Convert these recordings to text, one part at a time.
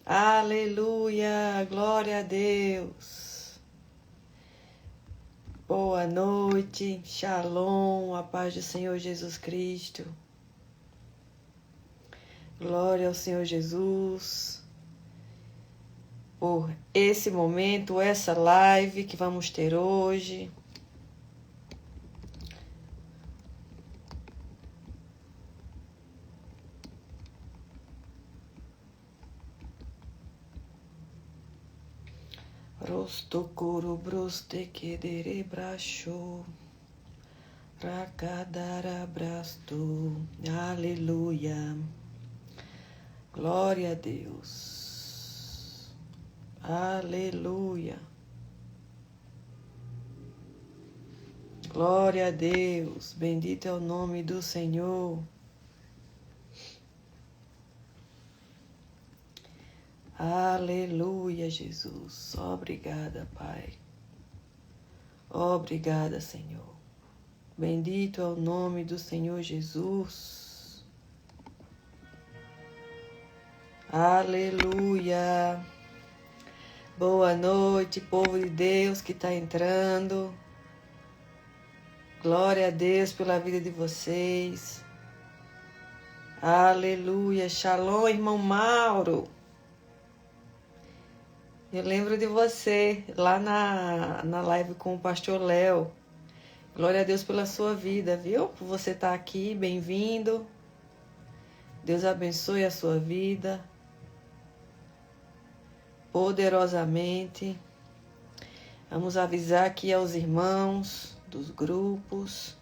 Aleluia, glória a Deus. Boa noite, shalom, a paz do Senhor Jesus Cristo. Glória ao Senhor Jesus por esse momento, essa live que vamos ter hoje. Rostokoro broste kedere brasho, rakadara brasto, aleluia, glória a Deus, aleluia, glória a Deus, bendito é o nome do Senhor. Aleluia, Jesus. Obrigada, Pai. Obrigada, Senhor. Bendito é o nome do Senhor Jesus. Aleluia. Boa noite, povo de Deus que está entrando. Glória a Deus pela vida de vocês. Aleluia. Shalom, irmão Mauro. Eu lembro de você lá na live com o pastor Léo. Glória a Deus pela sua vida, viu? Por você estar aqui, bem-vindo. Deus abençoe a sua vida poderosamente. Vamos avisar aqui aos irmãos dos grupos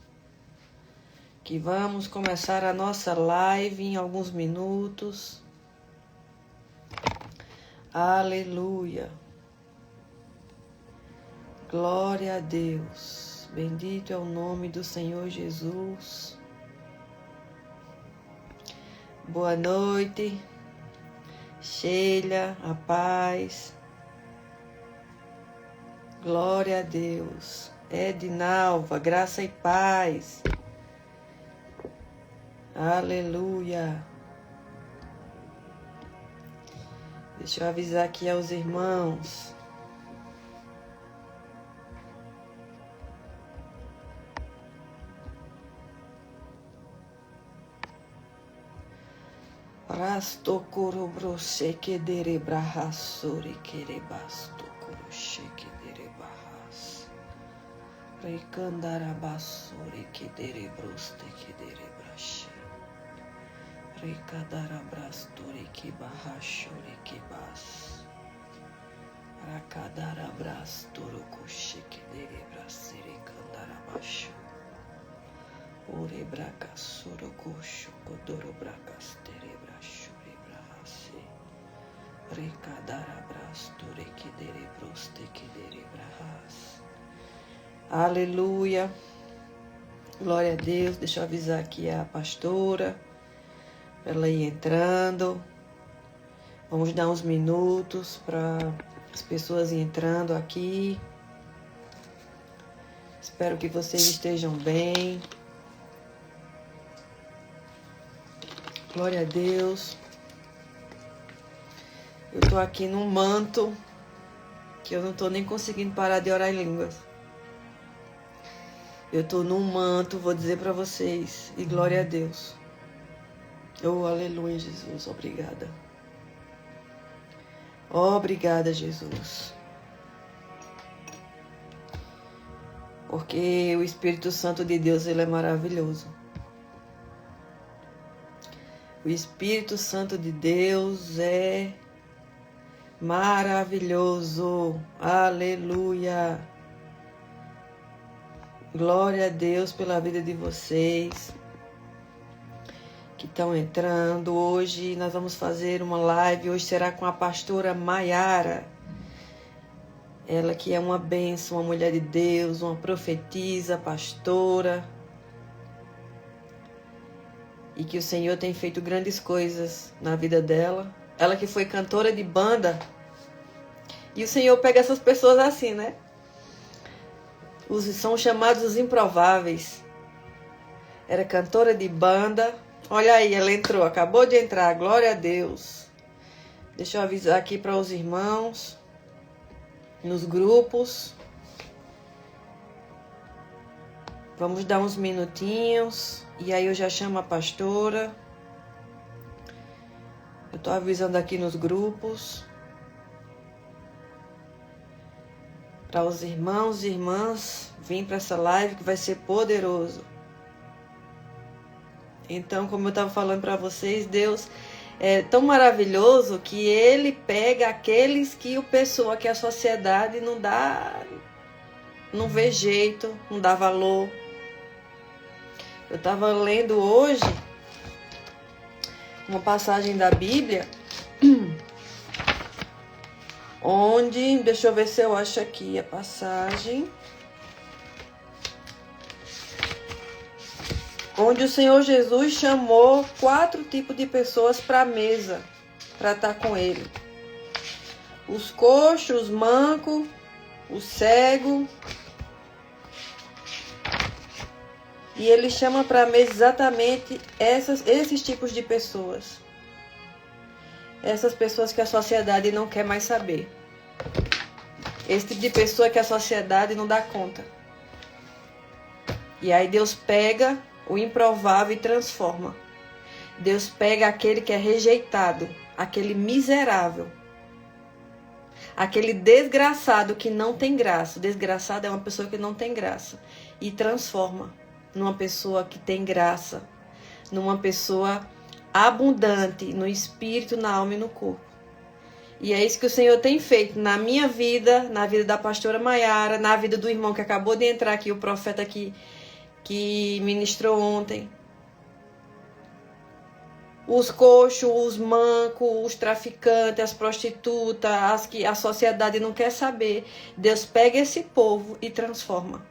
que vamos começar a nossa live em alguns minutos. Aleluia. Glória a Deus. Bendito é o nome do Senhor Jesus. Boa noite. Sheila, a paz. Glória a Deus. Edinalva, graça e paz. Aleluia. Deixa eu avisar aqui aos irmãos. Rastokoro brose kedere brahasori kerebastokoro shekedere bahas. Rekandara basori kedere broste kedere brashe. Rekadara brastori que bahashori que bas. Rakadara brastoro koshi que dere brasiri kandara basho. Ore braca soro kosho kodoro bracas tere brashori brahase. Rekadara brastori que dere broste que dere brahas. Aleluia. Glória a Deus. Deixa eu avisar aqui a pastora. Ela ir entrando. Vamos dar uns minutos para as pessoas ir entrando aqui. Espero que vocês estejam bem. Glória a Deus. Eu tô aqui num manto que eu não tô nem conseguindo parar de orar em línguas. Eu tô num manto, vou dizer para vocês. E glória a Deus. Oh, aleluia, Jesus. Obrigada. Obrigada, Jesus. Porque o Espírito Santo de Deus, ele é maravilhoso. O Espírito Santo de Deus é maravilhoso. Aleluia. Glória a Deus pela vida de vocês que estão entrando. Hoje nós vamos fazer uma live. Hoje será com a pastora Maiara. Ela que é uma bênção, uma mulher de Deus, uma profetisa, pastora. E que o Senhor tem feito grandes coisas na vida dela. Ela que foi cantora de banda. E o Senhor pega essas pessoas assim, né? São chamados os improváveis. Era cantora de banda. Olha aí, ela entrou, acabou de entrar, glória a Deus. Deixa eu avisar aqui para os irmãos, nos grupos. Vamos dar uns minutinhos e aí eu já chamo a pastora. Eu tô avisando aqui nos grupos. Para os irmãos e irmãs, vim para essa live que vai ser poderoso. Então, como eu estava falando para vocês, Deus é tão maravilhoso que Ele pega aqueles que que a sociedade não vê jeito, não dá valor. Eu estava lendo hoje uma passagem da Bíblia, onde, deixa eu ver se eu acho aqui a passagem, onde o Senhor Jesus chamou 4 tipos de pessoas para a mesa, para estar com Ele. Os coxos, os mancos, os cegos. E Ele chama para a mesa exatamente esses tipos de pessoas. Essas pessoas que a sociedade não quer mais saber. Esse tipo de pessoa que a sociedade não dá conta. E aí Deus pega o improvável e transforma. Deus pega aquele que é rejeitado, aquele miserável, aquele desgraçado que não tem graça. Desgraçado é uma pessoa que não tem graça. E transforma numa pessoa que tem graça, numa pessoa abundante no espírito, na alma e no corpo. E é isso que o Senhor tem feito na minha vida, na vida da pastora Maiara, na vida do irmão que acabou de entrar aqui, o profeta que ministrou ontem. Os coxos, os mancos, os traficantes, as prostitutas, as que a sociedade não quer saber. Deus pega esse povo e transforma.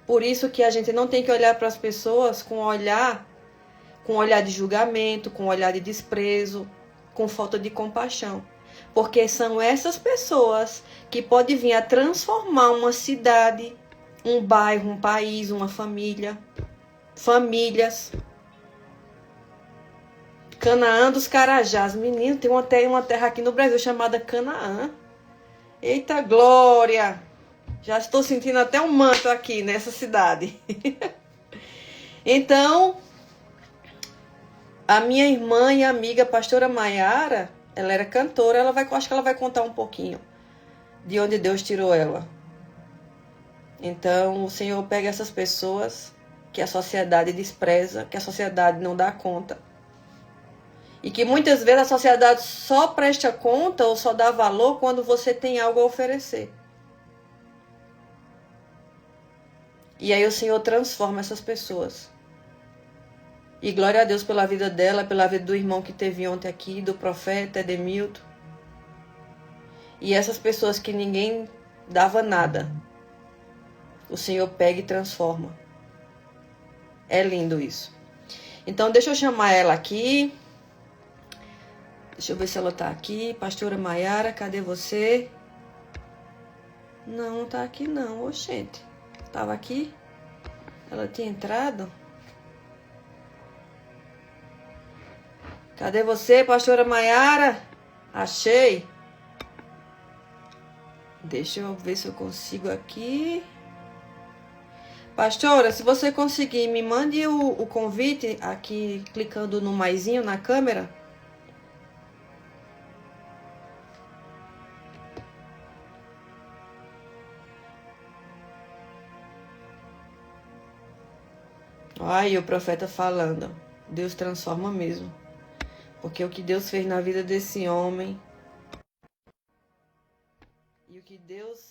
Por isso que a gente não tem que olhar para as pessoas com olhar de julgamento, com olhar de desprezo, com falta de compaixão. Porque são essas pessoas que podem vir a transformar uma cidade, um bairro, um país, uma família, famílias. Canaã dos Carajás. Menino, tem uma terra aqui no Brasil chamada Canaã. Eita glória! Já estou sentindo até um manto aqui nessa cidade. Então, a minha irmã e amiga, a pastora Maiara, ela era cantora, acho que ela vai contar um pouquinho de onde Deus tirou ela. Então, o Senhor pega essas pessoas que a sociedade despreza, que a sociedade não dá conta. E que muitas vezes a sociedade só presta conta ou só dá valor quando você tem algo a oferecer. E aí o Senhor transforma essas pessoas. E glória a Deus pela vida dela, pela vida do irmão que teve ontem aqui, do profeta Edemilton. E essas pessoas que ninguém dava nada, o Senhor pega e transforma. É lindo isso. Então deixa eu chamar ela aqui. Deixa eu ver se ela tá aqui. Pastora Maiara, cadê você? Não tá aqui não, oxente. Tava aqui? Ela tinha entrado? Cadê você, pastora Maiara? Achei. Deixa eu ver se eu consigo aqui. Pastora, se você conseguir, me mande o convite aqui, clicando no maisinho na câmera. Aí o profeta falando. Deus transforma mesmo. Porque o que Deus fez na vida desse homem e o que Deus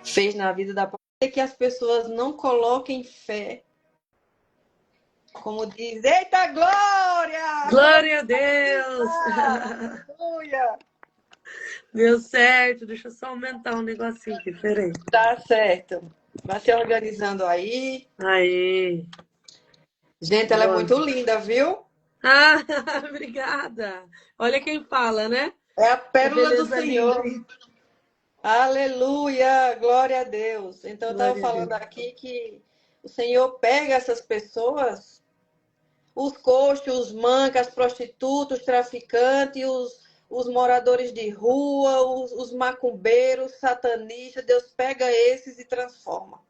fez na vida da é que as pessoas não coloquem fé. Como diz, eita glória! Glória a Deus! Aleluia! Deu certo, deixa eu só aumentar um negocinho aqui, peraí. Tá certo. Vai se organizando aí. Aí. Gente, ela é muito linda, viu? Ah, obrigada. Olha quem fala, né? É a pérola do Beleza Senhor. linda. Aleluia! Glória a Deus. Então, eu estava Glória a falando Deus. aqui que o Senhor pega essas pessoas os coxos, os mancas, as prostitutas, os traficantes, os moradores de rua, os macumbeiros, satanistas. Deus pega esses e transforma.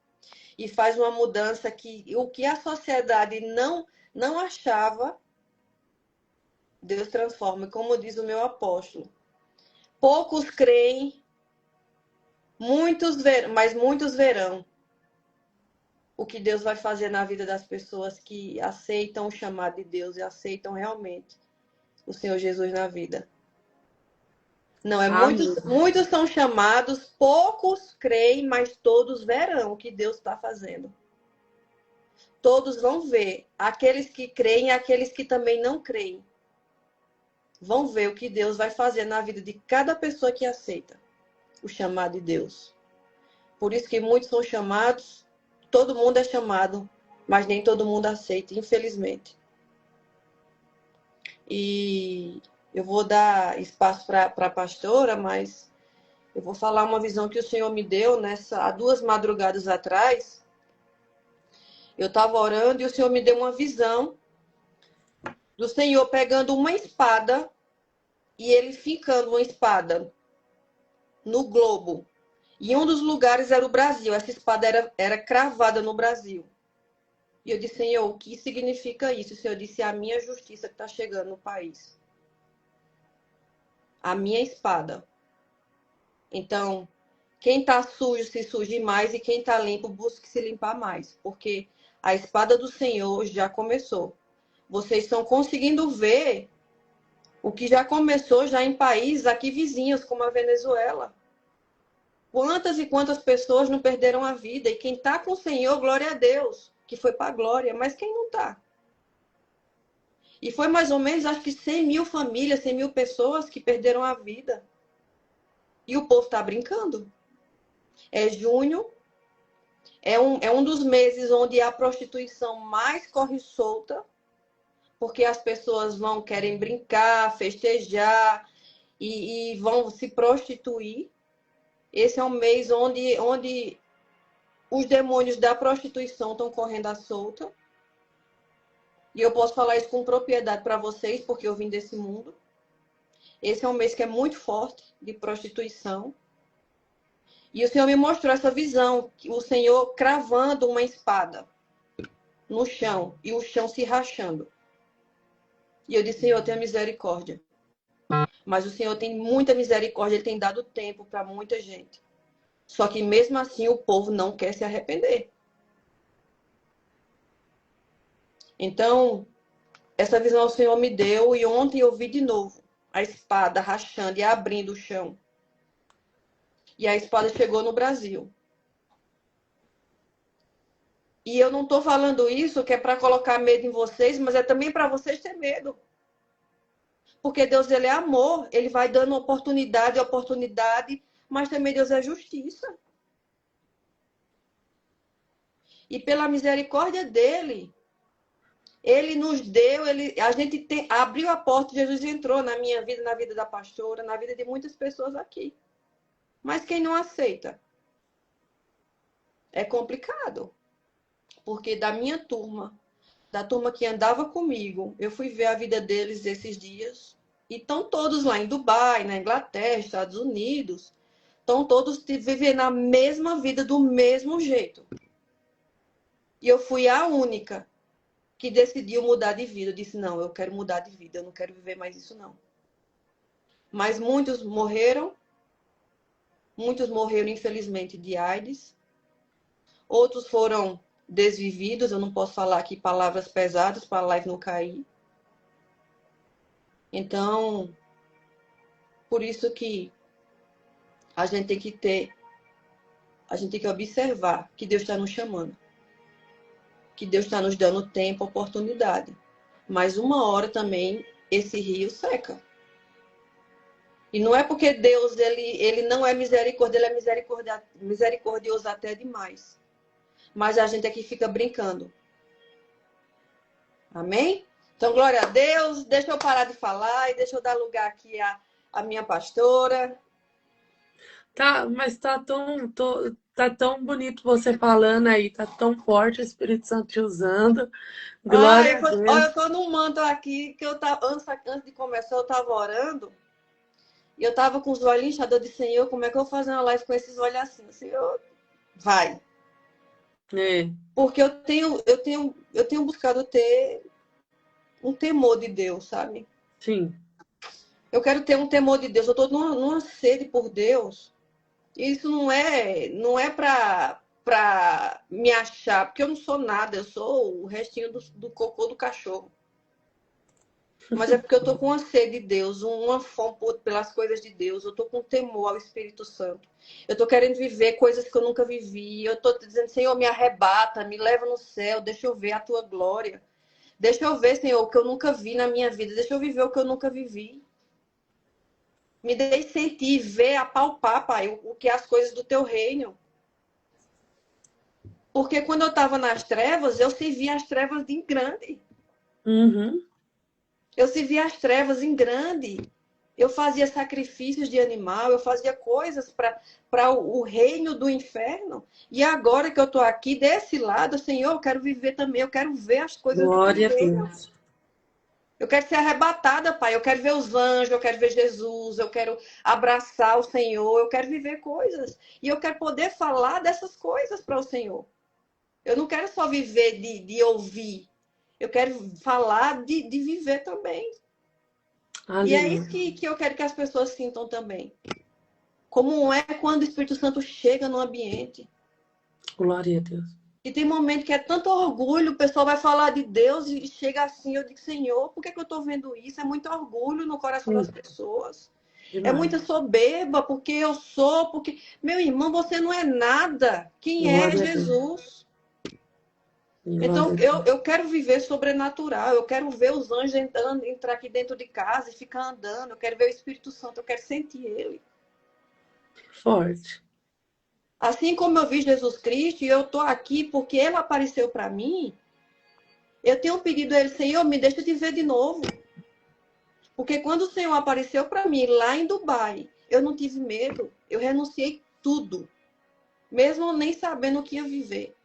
E faz uma mudança que o que a sociedade não achava, Deus transforma. Como diz o meu apóstolo, poucos creem, mas muitos verão o que Deus vai fazer na vida das pessoas que aceitam o chamado de Deus e aceitam realmente o Senhor Jesus na vida. Não, Amém. muitos são chamados, poucos creem, mas todos verão o que Deus está fazendo. Todos vão ver, aqueles que creem e aqueles que também não creem. Vão ver o que Deus vai fazer na vida de cada pessoa que aceita o chamado de Deus. Por isso que muitos são chamados, todo mundo é chamado, mas nem todo mundo aceita, infelizmente. E eu vou dar espaço para a pastora, mas eu vou falar uma visão que o Senhor me deu há 2 madrugadas atrás. Eu estava orando e o Senhor me deu uma visão do Senhor pegando uma espada e ele fincando uma espada no globo. E um dos lugares era o Brasil. Essa espada era cravada no Brasil. E eu disse, Senhor, o que significa isso? O Senhor disse, a minha justiça que está chegando no país. A minha espada. Então, quem está sujo se suje mais e quem está limpo busque se limpar mais. Porque a espada do Senhor já começou. Vocês estão conseguindo ver o que já começou já em países aqui vizinhos, como a Venezuela. Quantas e quantas pessoas não perderam a vida? E quem está com o Senhor, glória a Deus, que foi para a glória. Mas quem não está? E foi mais ou menos, acho que 100 mil famílias, 100 mil pessoas que perderam a vida. E o povo está brincando. É junho, é um dos meses onde a prostituição mais corre solta, porque as pessoas querem brincar, festejar e vão se prostituir. Esse é um mês onde os demônios da prostituição estão correndo à solta. E eu posso falar isso com propriedade para vocês, porque eu vim desse mundo. Esse é um mês que é muito forte de prostituição. E o Senhor me mostrou essa visão, o Senhor cravando uma espada no chão e o chão se rachando. E eu disse, Senhor, tenha misericórdia. Mas o Senhor tem muita misericórdia, Ele tem dado tempo para muita gente. Só que mesmo assim o povo não quer se arrepender. Então, essa visão o Senhor me deu e ontem eu vi de novo a espada rachando e abrindo o chão. E a espada chegou no Brasil. E eu não estou falando isso que é para colocar medo em vocês, mas é também para vocês ter medo. Porque Deus, Ele é amor, Ele vai dando oportunidade, mas também Deus é justiça. E pela misericórdia dEle, Ele nos deu, a gente abriu a porta, Jesus entrou na minha vida, na vida da pastora, na vida de muitas pessoas aqui. Mas quem não aceita? É complicado. Porque da minha turma, da turma que andava comigo, eu fui ver a vida deles esses dias. E estão todos lá em Dubai, na Inglaterra, Estados Unidos. Estão todos vivendo a mesma vida do mesmo jeito. E eu fui a única que decidiu mudar de vida. Eu disse, não, eu quero mudar de vida, eu não quero viver mais isso, não. Mas muitos morreram, infelizmente, de AIDS. Outros foram desvividos, eu não posso falar aqui palavras pesadas para a live não cair. Então, por isso que a gente tem que observar que Deus está nos chamando. Que Deus está nos dando tempo, oportunidade. Mas uma hora também esse rio seca. E não é porque Deus ele não é misericórdia, ele é misericordioso até demais. Mas a gente aqui fica brincando. Amém? Então, glória a Deus. Deixa eu parar de falar e deixa eu dar lugar aqui à minha pastora. Tá, mas tá tão bonito você falando aí, tá tão forte o Espírito Santo te usando. Ah, Glória a olha, eu Deus. tô num manto aqui que eu tava, antes de começar, eu tava orando e eu tava com os olhos inchados. Eu disse, Senhor, como é que eu vou fazer uma live com esses olhos assim? Senhor, vai. É, Porque eu tenho buscado ter um temor de Deus, sabe? sim. Eu quero ter um temor de Deus. Eu tô numa sede por Deus. Isso não é para me achar, porque eu não sou nada, eu sou o restinho do cocô do cachorro. Mas é porque eu tô com uma sede de Deus, uma fome pelas coisas de Deus, eu tô com temor ao Espírito Santo. Eu tô querendo viver coisas que eu nunca vivi. Eu tô dizendo, Senhor, me arrebata, me leva no céu, deixa eu ver a tua glória. Deixa eu ver, Senhor, o que eu nunca vi na minha vida. Deixa eu viver o que eu nunca vivi. Me deixe sentir, ver, apalpar, Pai, o que é as coisas do teu reino. Porque quando eu estava nas trevas, eu servi as trevas em grande. Uhum. Eu servi as trevas em grande. Eu fazia sacrifícios de animal, eu fazia coisas para o reino do inferno. E agora que eu estou aqui desse lado, Senhor, eu quero viver também, eu quero ver as coisas do teu Glória a reino. Deus. Eu quero ser arrebatada, Pai. Eu quero ver os anjos, eu quero ver Jesus, eu quero abraçar o Senhor, eu quero viver coisas. E eu quero poder falar dessas coisas para o Senhor. Eu não quero só viver de ouvir. Eu quero falar de viver também. E é isso Aleluia. que eu quero que as pessoas sintam também. Como é quando o Espírito Santo chega no ambiente. Glória a Deus. E tem momento que é tanto orgulho, o pessoal vai falar de Deus e chega assim, eu digo, Senhor, por que eu estou vendo isso? É muito orgulho no coração das Sim, pessoas. É muita demais. soberba, porque eu sou, porque... Meu irmão, você não é nada. Quem é Glória a Deus. Jesus? Então, Glória a eu, Deus. eu quero viver sobrenatural. Eu quero ver os anjos entrando, entrar aqui dentro de casa e ficar andando. Eu quero ver o Espírito Santo, eu quero sentir ele. Forte. Assim como eu vi Jesus Cristo e eu estou aqui porque ele apareceu para mim, eu tenho pedido a ele, Senhor, me deixa te ver de novo. Porque quando o Senhor apareceu para mim lá em Dubai, eu não tive medo. Eu renunciei tudo, mesmo nem sabendo o que ia viver.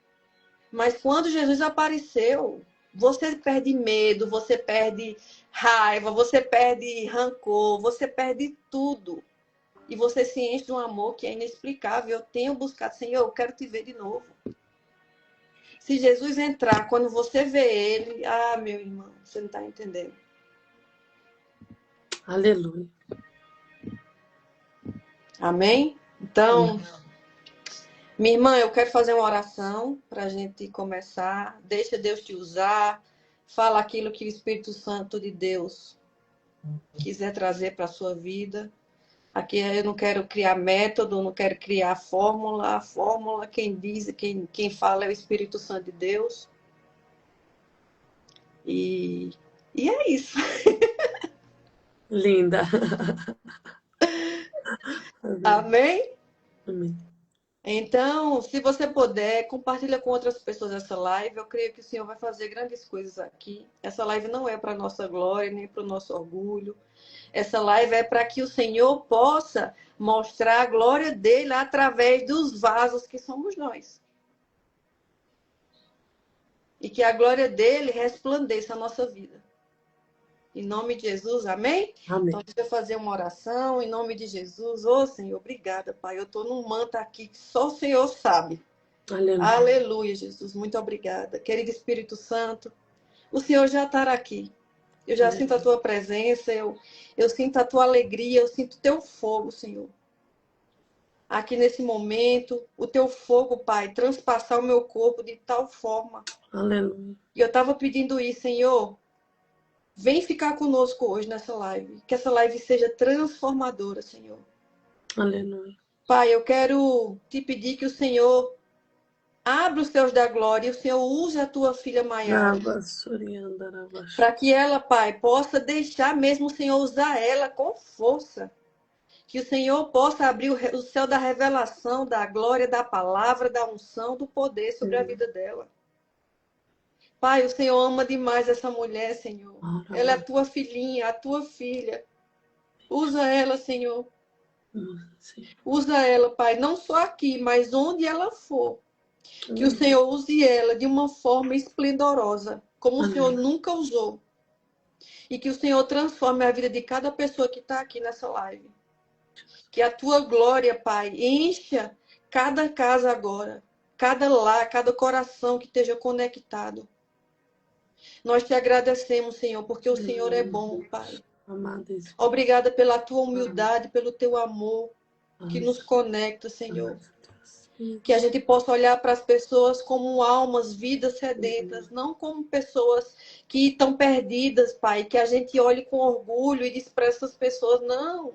Mas quando Jesus apareceu, você perde medo, você perde raiva, você perde rancor, você perde tudo. E você se enche de um amor que é inexplicável. Eu tenho buscado, Senhor, eu quero te ver de novo. Se Jesus entrar, quando você vê ele, ah, meu irmão, você não está entendendo. Aleluia. Amém? Então, minha irmã, eu quero fazer uma oração para a gente começar. Deixa Deus te usar. Fala aquilo que o Espírito Santo de Deus quiser trazer para a sua vida. Aqui eu não quero criar método, não quero criar fórmula. A fórmula, quem diz, quem fala é o Espírito Santo de Deus. E, e é isso. Linda. Amém? Amém. Então, se você puder, compartilha com outras pessoas essa live. Eu creio que o Senhor vai fazer grandes coisas aqui. Essa live não é para nossa glória, nem para o nosso orgulho. Essa live é para que o Senhor possa mostrar a glória dele através dos vasos que somos nós. E que a glória dele resplandeça a nossa vida. Em nome de Jesus, amém? Então, Amém. deixa eu fazer uma oração. Em nome de Jesus, ô Senhor, obrigada, Pai. Eu estou num manto aqui que só o Senhor sabe. Aleluia. Aleluia, Jesus. Muito obrigada. Querido Espírito Santo, o Senhor já está aqui. Eu já sinto a Aleluia. tua presença, eu sinto a tua alegria, eu sinto o teu fogo, Senhor. Aqui nesse momento, o teu fogo, Pai, transpassar o meu corpo de tal forma. Aleluia. E eu estava pedindo isso, Senhor. Vem ficar conosco hoje nessa live. Que essa live seja transformadora, Senhor. Aleluia. Pai, eu quero te pedir que o Senhor abra os céus da glória e o Senhor use a tua filha Maiara. Rabassuriandarabasha. Para que ela, Pai, possa deixar mesmo o Senhor usar ela com força. Que o Senhor possa abrir o céu da revelação, da glória, da palavra, da unção, do poder sobre a vida dela. Pai, o Senhor ama demais essa mulher, Senhor. Ela é a tua filhinha, a tua filha. Usa ela, Senhor. Sim. Usa ela, Pai, não só aqui, mas onde ela for. Que o Senhor use ela de uma forma esplendorosa, como o Senhor nunca usou. E que o Senhor transforme a vida de cada pessoa que está aqui nessa live. Que a tua glória, Pai, encha cada casa agora, cada lar, cada coração que esteja conectado. Nós te agradecemos, Senhor, porque o Senhor é bom, Pai. Obrigada pela tua humildade, pelo teu amor que nos conecta, Senhor. Que a gente possa olhar para as pessoas como almas, vidas sedentas, não como pessoas que estão perdidas, Pai. Que a gente olhe com orgulho e despreze essas pessoas. Não.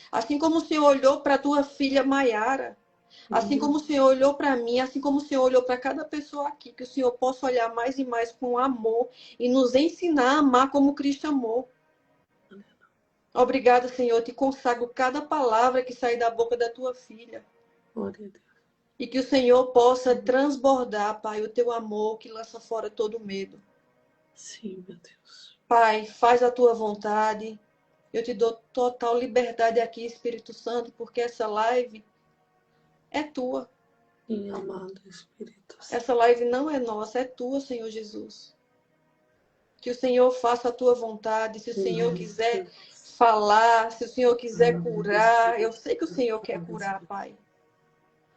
Assim como o Senhor olhou para a tua filha Maiara, assim como o Senhor olhou para mim, assim como o Senhor olhou para cada pessoa aqui, que o Senhor possa olhar mais e mais com amor e nos ensinar a amar como Cristo amou. Obrigada, Senhor. Eu te consagro cada palavra que sai da boca da tua filha. E que o Senhor possa transbordar, Pai, o teu amor que lança fora todo medo. Sim, meu Deus. Pai, faz a tua vontade. Eu te dou total liberdade aqui, Espírito Santo, porque essa live é tua. Sim, amado Espírito Santo. Essa live não é nossa, é tua, Senhor Jesus. Que o Senhor faça a tua vontade. Se o Senhor quiser falar, se o Senhor quiser curar, eu sei que o Senhor quer curar, Pai.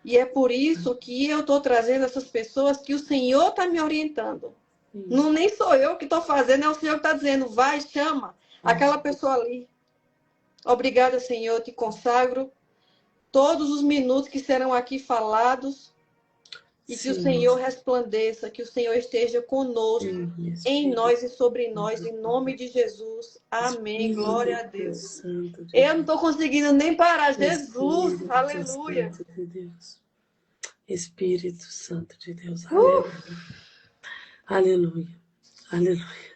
E é por isso que eu estou trazendo essas pessoas que o Senhor está me orientando. Não nem sou eu que estou fazendo, é o Senhor que está dizendo, vai, chama aquela pessoa ali. Obrigada, Senhor, eu te consagro todos os minutos que serão aqui falados e que o Senhor resplandeça, que o Senhor esteja conosco, em nós e sobre nós, em nome de Jesus. Amém. Glória a Deus. Eu não estou conseguindo nem parar. Jesus, aleluia. Espírito Santo de Deus, aleluia. Aleluia, aleluia.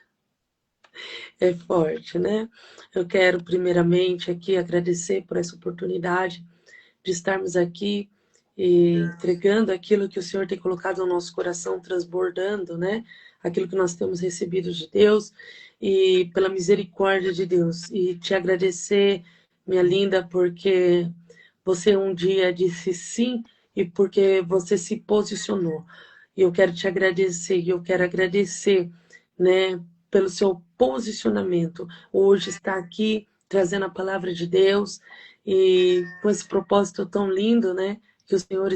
É forte, né? Eu quero primeiramente aqui agradecer por essa oportunidade de estarmos aqui e entregando aquilo que o Senhor tem colocado no nosso coração, transbordando, né? Aquilo que nós temos recebido de Deus e pela misericórdia de Deus. E te agradecer, minha linda, porque você um dia disse sim e porque você se posicionou. E eu quero te agradecer, e eu quero agradecer, né, pelo seu posicionamento. Hoje está aqui trazendo a palavra de Deus e com esse propósito tão lindo, né, que o Senhor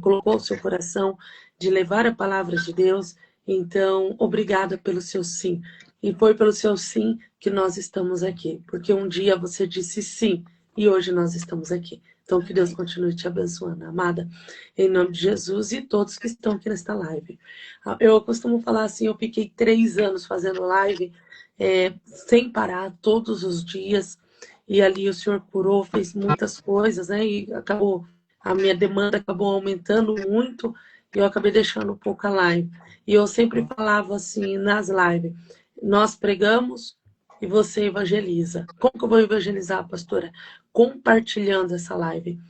colocou no seu coração de levar a palavra de Deus. Então, obrigada pelo seu sim. E foi pelo seu sim que nós estamos aqui, porque um dia você disse sim e hoje nós estamos aqui. Então, que Deus continue te abençoando, amada, em nome de Jesus e todos que estão aqui nesta live. Eu costumo falar assim, eu fiquei 3 anos fazendo live sem parar, todos os dias, e ali o Senhor curou, fez muitas coisas, né? E a minha demanda acabou aumentando muito, e eu acabei deixando um pouco a live. E eu sempre falava assim, nas lives, nós pregamos e você evangeliza. Como que eu vou evangelizar, pastora? Compartilhando essa live.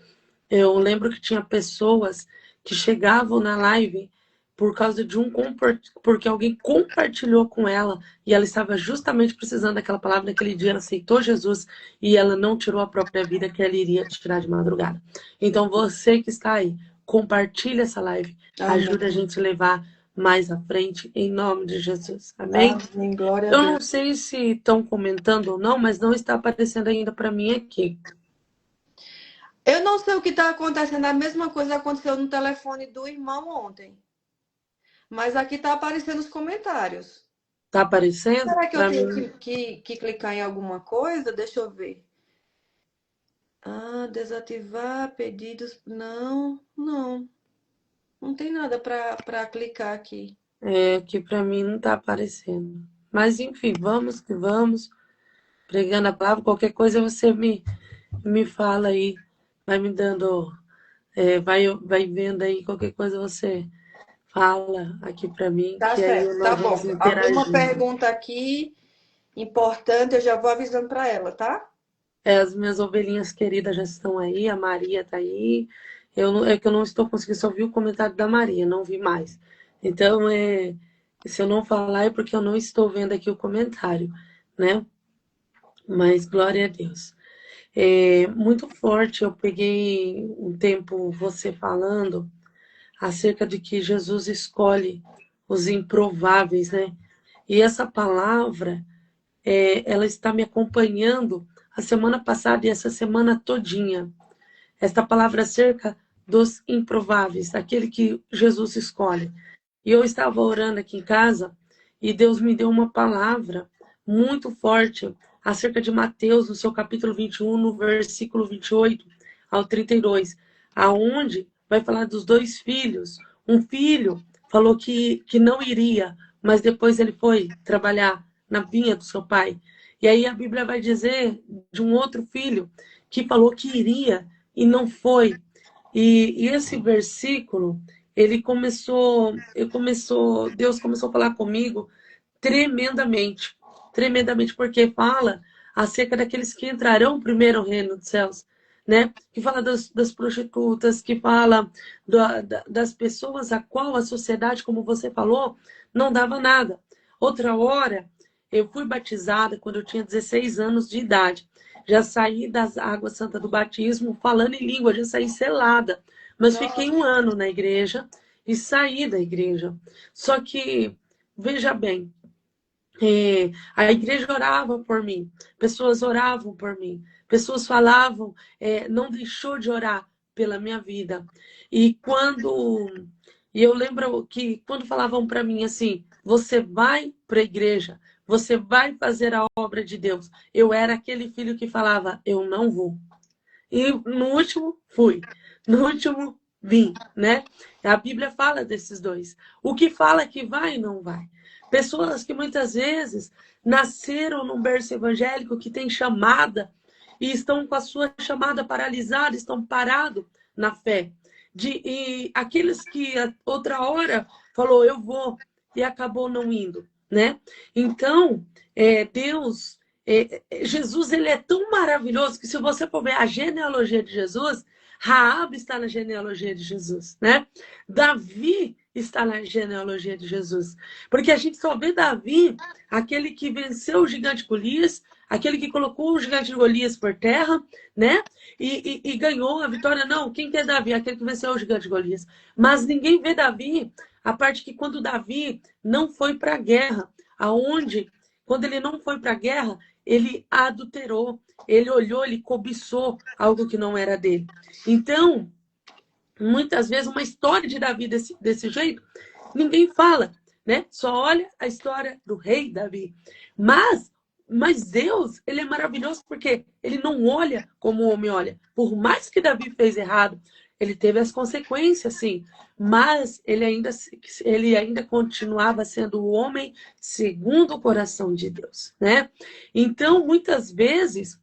Eu lembro que tinha pessoas que chegavam na live por causa de porque alguém compartilhou com ela e ela estava justamente precisando daquela palavra naquele dia, ela aceitou Jesus e ela não tirou a própria vida que ela iria tirar de madrugada. Então você que está aí, compartilha essa live, ajuda a gente a levar mais à frente, em nome de Jesus. Amém? Amém. Glória a Eu Deus. não sei se estão comentando ou não, mas não está aparecendo ainda para mim aqui. Eu não sei o que está acontecendo. A mesma coisa aconteceu no telefone do irmão ontem. Mas aqui está aparecendo os comentários. Tá aparecendo? Será que eu tenho que clicar em alguma coisa? Deixa eu ver. Desativar pedidos. Não. Não tem nada para clicar aqui. Que para mim não tá aparecendo. Mas enfim, vamos que vamos. Pregando a palavra, qualquer coisa você me fala aí. Vai me dando, vai vendo aí, qualquer coisa você fala aqui para mim. Tá que certo, aí tá nós bom. vamos Abriu uma interagindo. pergunta aqui importante, eu já vou avisando para ela, tá? As minhas ovelhinhas queridas já estão aí, a Maria tá aí. É que eu não estou conseguindo só ouvir o comentário da Maria, não vi mais. Então, se eu não falar é porque eu não estou vendo aqui o comentário, né? Mas glória a Deus. É muito forte. Eu peguei um tempo você falando acerca de que Jesus escolhe os improváveis, né? E essa palavra, ela está me acompanhando a semana passada e essa semana todinha. Esta palavra acerca dos improváveis, aquele que Jesus escolhe. E eu estava orando aqui em casa e Deus me deu uma palavra muito forte acerca de Mateus, no seu capítulo 21, no versículo 28 ao 32, aonde vai falar dos dois filhos. Um filho falou que não iria, mas depois ele foi trabalhar na vinha do seu pai. E aí a Bíblia vai dizer de um outro filho que falou que iria e não foi. E esse versículo, Deus começou a falar comigo tremendamente, tremendamente, porque fala acerca daqueles que entrarão primeiro no reino dos céus, né? Que fala das prostitutas, que fala das pessoas a qual a sociedade, como você falou, não dava nada. Outra hora, eu fui batizada quando eu tinha 16 anos de idade. Já saí das águas santas do batismo falando em língua, já saí selada. Mas fiquei um ano na igreja e saí da igreja. Só que, veja bem, a igreja orava por mim, pessoas oravam por mim, pessoas falavam, não deixou de orar pela minha vida. E e eu lembro que quando falavam para mim assim, você vai para a igreja, você vai fazer a obra de Deus. Eu era aquele filho que falava, eu não vou. E no último, fui. No último, vim, né? A Bíblia fala desses dois. O que fala que vai, não vai. Pessoas que muitas vezes nasceram num berço evangélico que tem chamada e estão com a sua chamada paralisada, estão parados na fé. E aqueles que outra hora falou, eu vou, e acabou não indo, né? Então, Deus Jesus, ele é tão maravilhoso que se você for ver a genealogia de Jesus, Raabe está na genealogia de Jesus, né? Davi está na genealogia de Jesus. Porque a gente só vê Davi, aquele que venceu o gigante Golias, aquele que colocou o gigante Golias por terra, né? E ganhou a vitória. Não, quem que é Davi? Aquele que venceu o gigante Golias. Mas ninguém vê Davi, a parte que quando Davi não foi para a guerra, aonde, quando ele não foi para a guerra, ele adulterou, ele olhou, ele cobiçou algo que não era dele. Então, muitas vezes, uma história de Davi desse jeito, ninguém fala, né? Só olha a história do rei Davi. Mas Deus, ele é maravilhoso porque ele não olha como o homem olha. Por mais que Davi fez errado, ele teve as consequências, sim. Mas ele ainda continuava sendo o homem segundo o coração de Deus, né? Então, muitas vezes,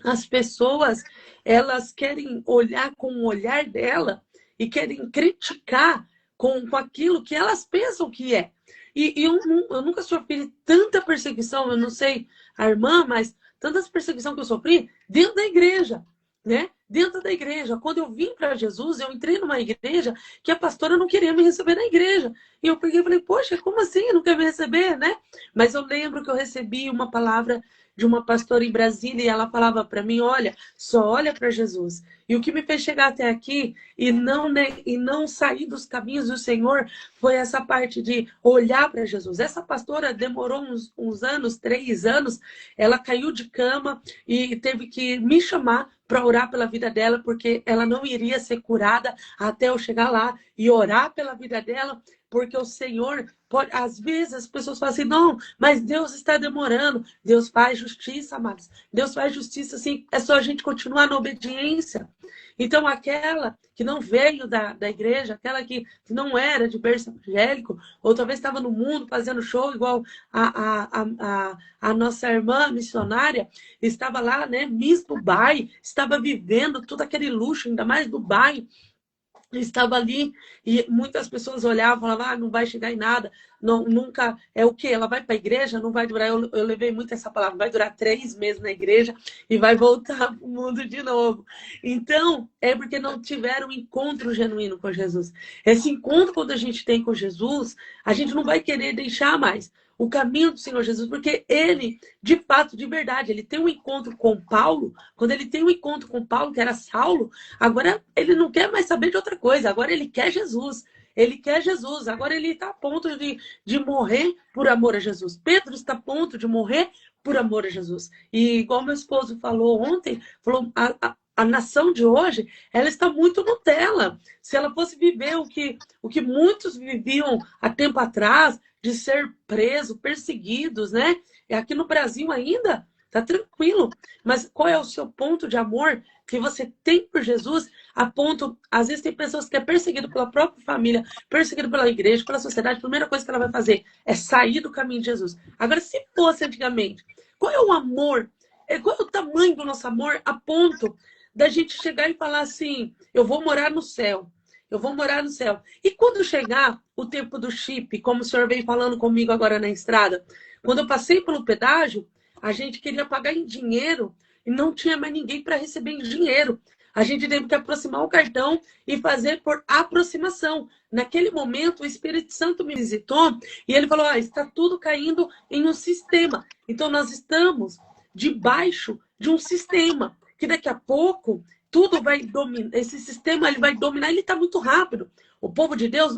as pessoas, elas querem olhar com o olhar dela e querem criticar com aquilo que elas pensam que é. E eu nunca sofri tanta perseguição, eu não sei a irmã, mas tantas perseguição que eu sofri dentro da igreja, né? Dentro da igreja. Quando eu vim para Jesus, eu entrei numa igreja que a pastora não queria me receber na igreja. E eu peguei e falei, poxa, como assim? Não quer me receber, né? Mas eu lembro que eu recebi uma palavra de uma pastora em Brasília e ela falava para mim, olha, só olha para Jesus. E o que me fez chegar até aqui e não sair dos caminhos do Senhor foi essa parte de olhar para Jesus. Essa pastora demorou uns anos, 3 anos, ela caiu de cama e teve que me chamar para orar pela vida dela, porque ela não iria ser curada até eu chegar lá e orar pela vida dela, porque o Senhor pode, às vezes as pessoas falam assim, não, mas Deus está demorando. Deus faz justiça, amados. Deus faz justiça, assim, é só a gente continuar na obediência. Então, aquela que não veio da igreja, aquela que não era de berço evangélico, ou talvez estava no mundo fazendo show, igual a nossa irmã missionária, estava lá, né, Miss Dubai, estava vivendo todo aquele luxo, ainda mais Dubai, estava ali e muitas pessoas olhavam e falavam, não vai chegar em nada, não, nunca, é o quê? Ela vai para a igreja, não vai durar, eu levei muito essa palavra, vai durar 3 meses na igreja e vai voltar para o mundo de novo. Então, é porque não tiveram um encontro genuíno com Jesus. Esse encontro, quando a gente tem com Jesus, a gente não vai querer deixar mais. o caminho do Senhor Jesus, porque ele, de fato, de verdade, ele tem um encontro com Paulo. Quando ele tem um encontro com Paulo, que era Saulo, agora ele não quer mais saber de outra coisa, agora ele quer Jesus. Ele quer Jesus, agora ele está a ponto de morrer por amor a Jesus. Pedro está a ponto de morrer por amor a Jesus. E igual meu esposo falou ontem, falou, a nação de hoje, ela está muito Nutella. Se ela fosse viver o que muitos viviam há tempo atrás, de ser preso, perseguidos, né? E aqui no Brasil ainda, tá tranquilo. Mas qual é o seu ponto de amor que você tem por Jesus? A ponto, às vezes tem pessoas que é perseguido pela própria família, perseguido pela igreja, pela sociedade. A primeira coisa que ela vai fazer é sair do caminho de Jesus. Agora, se fosse antigamente, qual é o amor? Qual é o tamanho do nosso amor a ponto da gente chegar e falar assim, eu vou morar no céu. Eu vou morar no céu. E quando chegar o tempo do chip, como o senhor veio falando comigo agora na estrada, quando eu passei pelo pedágio, a gente queria pagar em dinheiro e não tinha mais ninguém para receber em dinheiro. A gente teve que aproximar o cartão e fazer por aproximação. Naquele momento, o Espírito Santo me visitou e ele falou, está tudo caindo em um sistema. Então, nós estamos debaixo de um sistema que daqui a pouco tudo vai dominar, esse sistema ele vai dominar, ele está muito rápido. O povo de Deus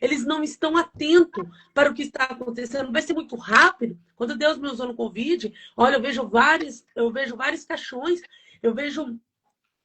eles não estão atentos para o que está acontecendo. Vai ser muito rápido. Quando Deus me usou no Covid, olha, eu vejo vários caixões, eu vejo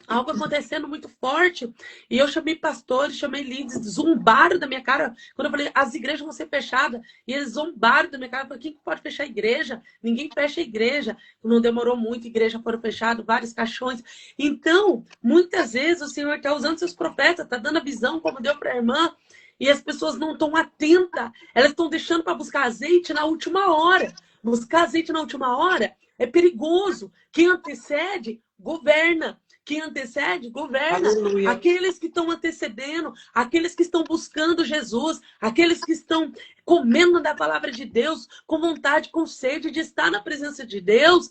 algo acontecendo muito forte. E eu chamei pastores, chamei líderes, zombaram da minha cara. Quando eu falei, as igrejas vão ser fechadas. E eles zombaram da minha cara. Eu falei, quem pode fechar a igreja? Ninguém fecha a igreja. Não demorou muito, a igreja foram fechadas, vários caixões. Então, muitas vezes o Senhor está usando seus profetas, está dando a visão, como deu para a irmã. E as pessoas não estão atentas. Elas estão deixando para buscar azeite na última hora. Buscar azeite na última hora é perigoso. Quem antecede, governa. Quem antecede, governa. Aleluia. Aqueles que estão antecedendo, aqueles que estão buscando Jesus, aqueles que estão comendo da palavra de Deus, com vontade, com sede de estar na presença de Deus.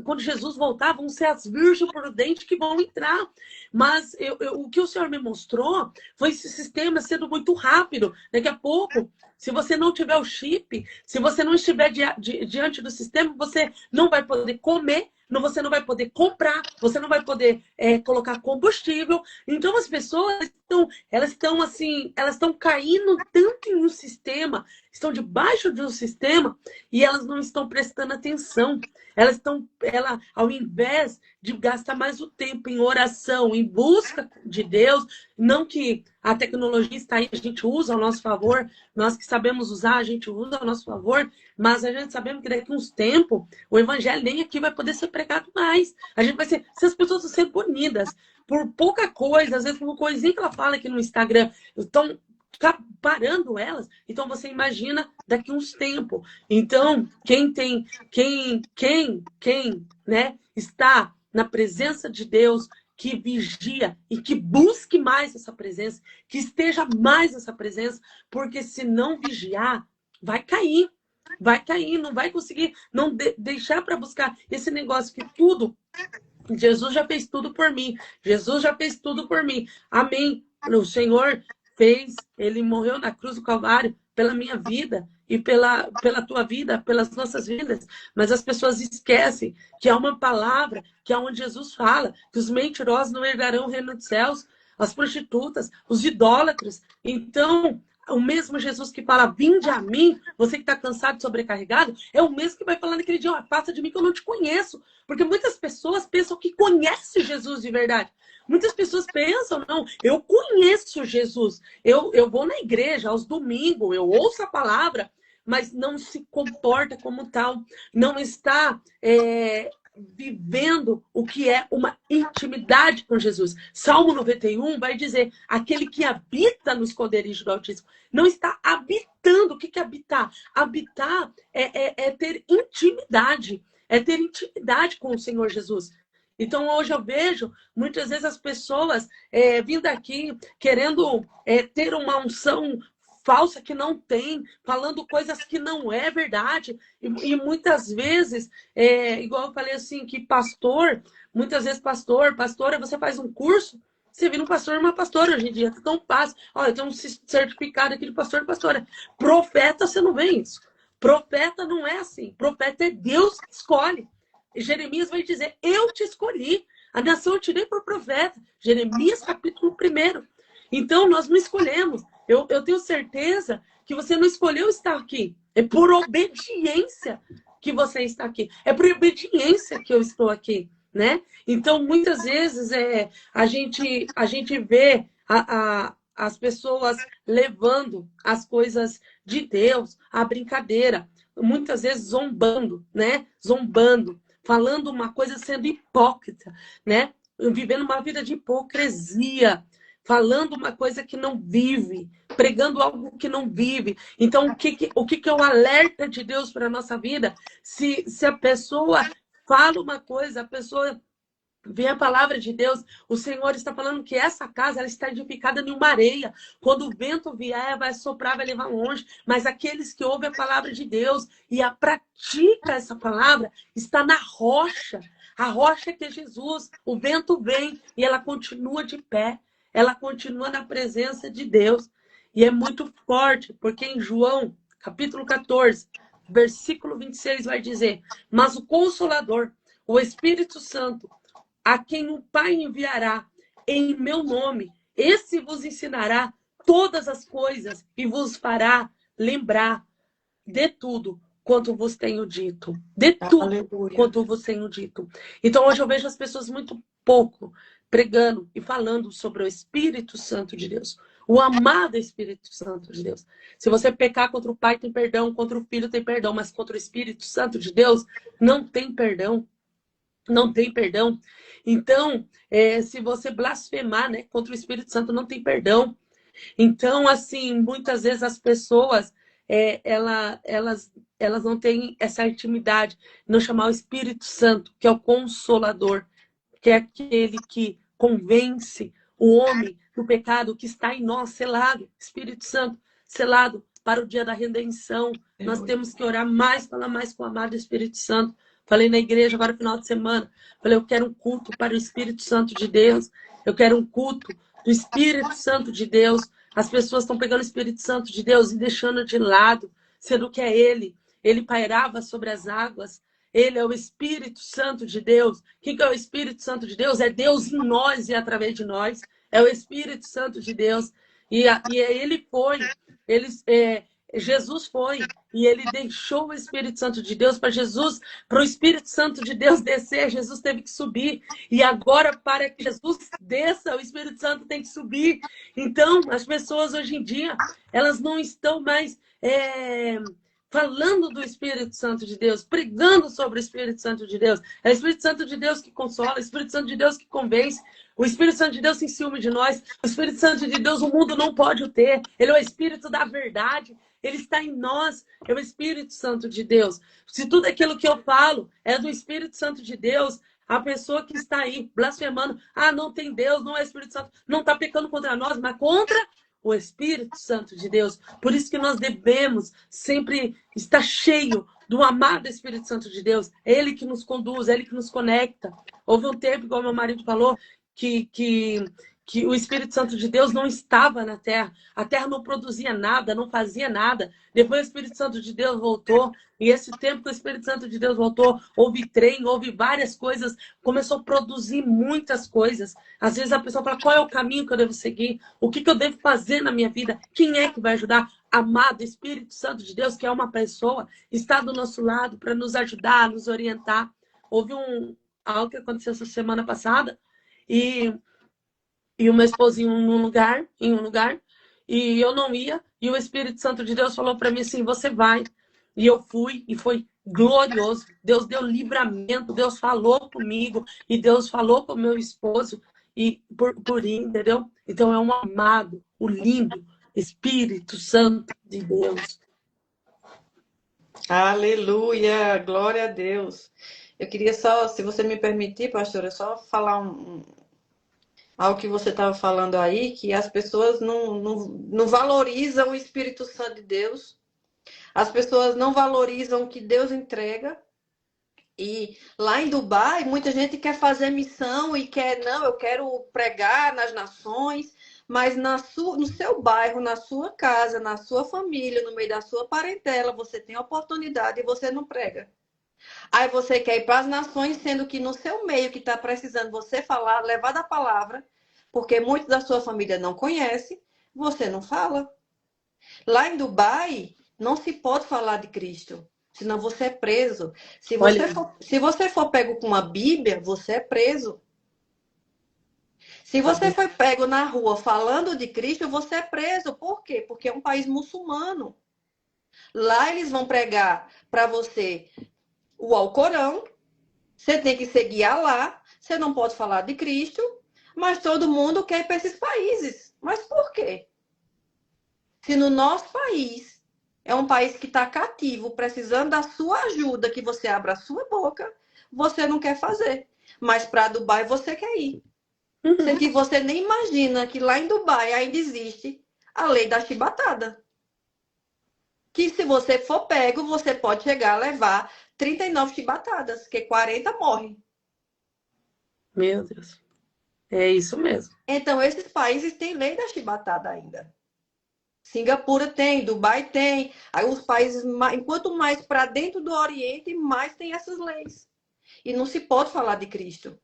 Quando Jesus voltar, vão ser as virgens prudentes que vão entrar. Mas o que o Senhor me mostrou foi esse sistema sendo muito rápido. Daqui a pouco, se você não tiver o chip, se você não estiver diante do sistema, você não vai poder comer, você não vai poder comprar, você não vai poder colocar combustível. Então as pessoas estão caindo tanto em um sistema, estão debaixo de um sistema e elas não estão prestando atenção. Ao invés de gastar mais o tempo em oração, em busca de Deus, não que a tecnologia está aí, a gente usa ao nosso favor, nós que sabemos usar, a gente usa ao nosso favor, mas a gente sabemos que daqui a uns tempos o evangelho nem aqui vai poder ser pregado mais. Se as pessoas estão sendo punidas por pouca coisa, às vezes por uma coisinha que ela fala aqui no Instagram, estão parando elas, então você imagina daqui a uns tempos. Então, quem né, está na presença de Deus, que vigia e que busque mais essa presença, que esteja mais nessa presença, porque se não vigiar, vai cair, não vai conseguir não deixar para buscar esse negócio que tudo, Jesus já fez tudo por mim, Jesus já fez tudo por mim, amém, o Senhor fez, ele morreu na cruz do Calvário pela minha vida e pela tua vida, pelas nossas vidas. Mas as pessoas esquecem que há uma palavra, que é onde Jesus fala, que os mentirosos não herdarão o reino dos céus, as prostitutas, os idólatras. Então, o mesmo Jesus que fala, vinde a mim, você que está cansado e sobrecarregado, é o mesmo que vai falar naquele dia, passa de mim que eu não te conheço. Porque muitas pessoas pensam que conhecem Jesus de verdade. Muitas pessoas pensam, não, eu conheço Jesus, eu vou na igreja aos domingos, eu ouço a palavra, mas não se comporta como tal, não está vivendo o que é uma intimidade com Jesus. Salmo 91 vai dizer, aquele que habita no esconderijo do Altíssimo, não está habitando. O que é habitar? Habitar é ter intimidade, com o Senhor Jesus. Então, hoje eu vejo, muitas vezes, as pessoas vindo aqui, querendo ter uma unção falsa que não tem, falando coisas que não é verdade. E muitas vezes, igual eu falei assim, que muitas vezes pastora, você faz um curso, você vira um pastor e uma pastora hoje em dia, tão fácil. Olha, eu tenho um certificado aqui de pastor e pastora. Profeta, você não vê isso. Profeta não é assim. Profeta é Deus que escolhe. E Jeremias vai dizer, eu te escolhi. A nação eu te dei por profeta. Jeremias, capítulo 1. Então, nós não escolhemos. Eu tenho certeza que você não escolheu estar aqui. É por obediência que você está aqui. É por obediência que eu estou aqui, né? Então, muitas vezes, a gente vê as pessoas levando as coisas de Deus à brincadeira. Muitas vezes zombando, né? Zombando. Falando uma coisa sendo hipócrita, né? Vivendo uma vida de hipocrisia, falando uma coisa que não vive, pregando algo que não vive. Então, o que é o alerta de Deus para a nossa vida? Se a pessoa fala uma coisa, a pessoa vê a palavra de Deus, o Senhor está falando que essa casa ela está edificada em uma areia. Quando o vento vier, vai soprar, vai levar longe. Mas aqueles que ouvem a palavra de Deus e a pratica essa palavra, está na rocha. A rocha que é Jesus. O vento vem e ela continua de pé. Ela continua na presença de Deus. E é muito forte, porque em João, capítulo 14, versículo 26, vai dizer: mas o Consolador, o Espírito Santo, a quem o Pai enviará em meu nome, esse vos ensinará todas as coisas e vos fará lembrar de tudo quanto vos tenho dito. De tudo Aleluia. quanto vos tenho dito. Então, hoje eu vejo as pessoas muito pouco pregando e falando sobre o Espírito Santo de Deus. O amado Espírito Santo de Deus. Se você pecar contra o Pai, tem perdão. Contra o Filho, tem perdão. Mas contra o Espírito Santo de Deus, não tem perdão. Não tem perdão. Então, se você blasfemar, né, contra o Espírito Santo, não tem perdão. Então, assim, muitas vezes as pessoas, elas não têm essa intimidade, não chamar o Espírito Santo, que é o Consolador, que é aquele que convence o homem do pecado que está em nós, selado, Espírito Santo, selado para o dia da redenção. Nós temos que orar mais, falar mais com o amado Espírito Santo. Falei na igreja agora no final de semana. Falei, eu quero um culto para o Espírito Santo de Deus. Eu quero um culto do Espírito Santo de Deus. As pessoas estão pegando o Espírito Santo de Deus e deixando de lado, sendo que é Ele. Ele pairava sobre as águas. Ele é o Espírito Santo de Deus. O que é o Espírito Santo de Deus? É Deus em nós e através de nós. É o Espírito Santo de Deus. E ele foi. Jesus foi. E ele deixou o Espírito Santo de Deus para o Espírito Santo de Deus descer. Jesus teve que subir. E agora, para que Jesus desça, o Espírito Santo tem que subir. Então, as pessoas hoje em dia, elas não estão mais falando do Espírito Santo de Deus, pregando sobre o Espírito Santo de Deus. É o Espírito Santo de Deus que consola, é o Espírito Santo de Deus que convence. O Espírito Santo de Deus tem ciúme de nós. O Espírito Santo de Deus o mundo não pode o ter. Ele é o Espírito da verdade. Ele está em nós. É o Espírito Santo de Deus. Se tudo aquilo que eu falo é do Espírito Santo de Deus, a pessoa que está aí blasfemando, não tem Deus, não é Espírito Santo, não está pecando contra nós, mas contra o Espírito Santo de Deus. Por isso que nós devemos sempre estar cheio do amado Espírito Santo de Deus. É Ele que nos conduz, é Ele que nos conecta. Houve um tempo, igual meu marido falou, que o Espírito Santo de Deus não estava na terra. A terra não produzia nada, não fazia nada. Depois o Espírito Santo de Deus voltou. E esse tempo que o Espírito Santo de Deus voltou, houve trem, houve várias coisas. Começou a produzir muitas coisas. Às vezes a pessoa fala, qual é o caminho que eu devo seguir? O que eu devo fazer na minha vida? Quem é que vai ajudar? Amado Espírito Santo de Deus, que é uma pessoa, está do nosso lado para nos ajudar, nos orientar. Houve algo que aconteceu essa semana passada. E o meu esposinho em um lugar, e eu não ia, e o Espírito Santo de Deus falou para mim assim, você vai. E eu fui, e foi glorioso. Deus deu livramento, Deus falou comigo, e Deus falou com o meu esposo, e por ir, entendeu? Então é um amado, o lindo Espírito Santo de Deus. Aleluia, glória a Deus. Eu queria só, se você me permitir, pastora, só falar algo que você estava falando aí, que as pessoas não valorizam o Espírito Santo de Deus. As pessoas não valorizam o que Deus entrega. E lá em Dubai, muita gente quer fazer missão e eu quero pregar nas nações, mas no seu bairro, na sua casa, na sua família, no meio da sua parentela, você tem oportunidade e você não prega. Aí você quer ir para as nações, sendo que no seu meio que está precisando você falar, levar da palavra, porque muitos da sua família não conhece, você não fala. Lá em Dubai, não se pode falar de Cristo, senão você é preso. Olha, Se você for pego com uma Bíblia, você é preso. Se tá você vendo? foi pego na rua falando de Cristo, você é preso. Por quê? Porque é um país muçulmano. Lá eles vão pregar para você o Alcorão, você tem que seguir Alá, você não pode falar de Cristo, mas todo mundo quer ir para esses países. Mas por quê? Se no nosso país é um país que está cativo, precisando da sua ajuda, que você abra a sua boca, você não quer fazer. Mas para Dubai você quer ir. Sendo Uhum. que você nem imagina que lá em Dubai ainda existe a lei da chibatada. Que se você for pego, você pode chegar a levar 39 chibatadas, que 40 morrem. Meu Deus. É isso mesmo. Então, esses países têm lei da chibatada ainda. Singapura tem, Dubai tem. Aí os países, enquanto mais para dentro do Oriente, mais tem essas leis. E não se pode falar de Cristo.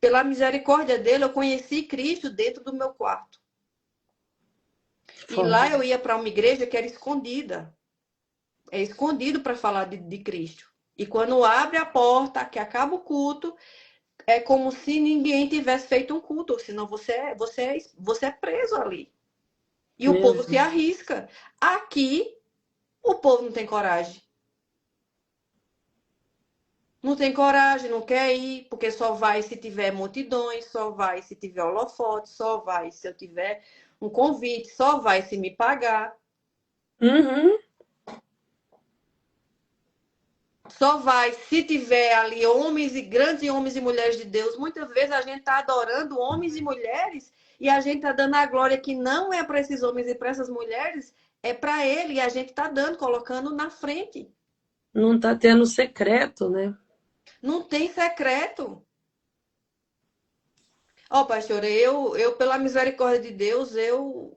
Pela misericórdia dele, eu conheci Cristo dentro do meu quarto. E lá Forte. eu ia para uma igreja que era escondida. É escondido para falar de Cristo. E quando abre a porta, que acaba o culto, é como se ninguém tivesse feito um culto, senão você é preso ali. E o Meu povo se Deus. arrisca. Aqui, o povo não tem coragem. Não tem coragem, não quer ir, porque só vai se tiver multidões, só vai se tiver holofote, só vai se eu tiver um convite, só vai se me pagar, Uhum. só vai se tiver ali homens e grandes homens e mulheres de Deus. Muitas vezes a gente está adorando homens e mulheres e a gente está dando a glória que não é para esses homens e para essas mulheres, é para ele e a gente está dando, colocando na frente. Não tá tendo secreto, né? Não tem secreto. Ó, oh, pastor, pela misericórdia de Deus, eu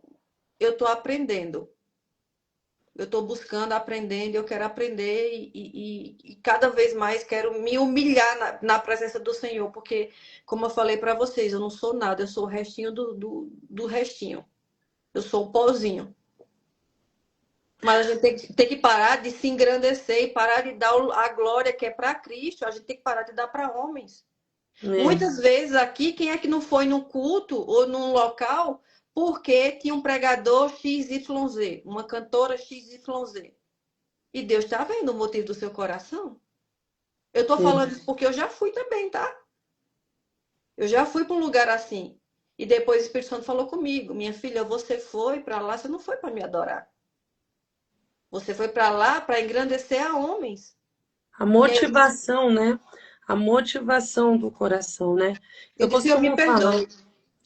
estou aprendendo. Eu estou buscando, aprendendo, eu quero aprender e cada vez mais quero me humilhar na presença do Senhor, porque, como eu falei para vocês, eu não sou nada, eu sou o restinho do restinho. Eu sou o pozinho. Mas a gente tem que parar de se engrandecer e parar de dar a glória que é para Cristo. A gente tem que parar de dar para homens. É. Muitas vezes aqui, quem é que não foi num culto ou num local porque tinha um pregador XYZ, uma cantora XYZ? E Deus está vendo o motivo do seu coração? Eu estou falando É. isso porque eu já fui também, tá? Eu já fui para um lugar assim. E depois o Espírito Santo falou comigo: minha filha, você foi para lá, você não foi para me adorar. Você foi para lá para engrandecer a homens. A E é isso. motivação, né? A motivação do coração, né? E Eu disse: Senhor, me costumo falar, perdoe.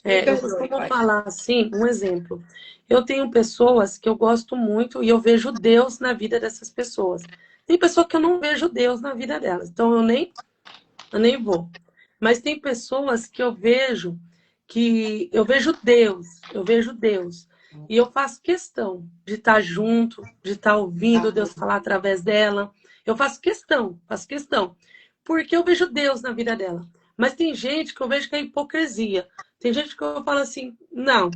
Me eu perdoe, costumo Pai. falar assim, um exemplo. Eu tenho pessoas que eu gosto muito e eu vejo Deus na vida dessas pessoas. Tem pessoa que eu não vejo Deus na vida delas, então eu nem vou. Mas tem pessoas que eu vejo Deus, eu vejo Deus. E eu faço questão de estar junto, de estar ouvindo Deus falar através dela. Eu faço questão, faço questão. Porque eu vejo Deus na vida dela. Mas tem gente que eu vejo que é hipocrisia. Tem gente que eu falo assim, não,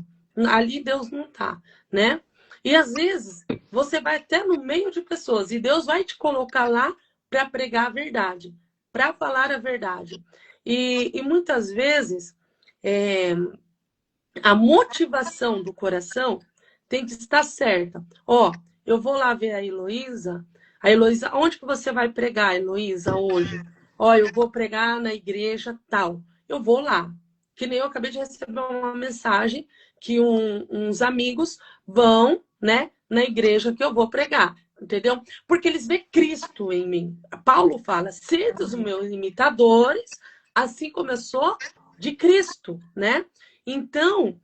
ali Deus não tá, né? E às vezes você vai até no meio de pessoas e Deus vai te colocar lá para pregar a verdade, para falar a verdade. E muitas vezes é, a motivação do coração tem que estar certa. Ó, eu vou lá ver a Heloísa. A Heloísa, onde que você vai pregar, Heloísa, hoje? Ó, eu vou pregar na igreja tal. Eu vou lá. Que nem eu acabei de receber uma mensagem que uns amigos vão, né, na igreja que eu vou pregar. Entendeu? Porque eles veem Cristo em mim. Paulo fala: sede os meus imitadores, assim como eu sou de Cristo, né? Então,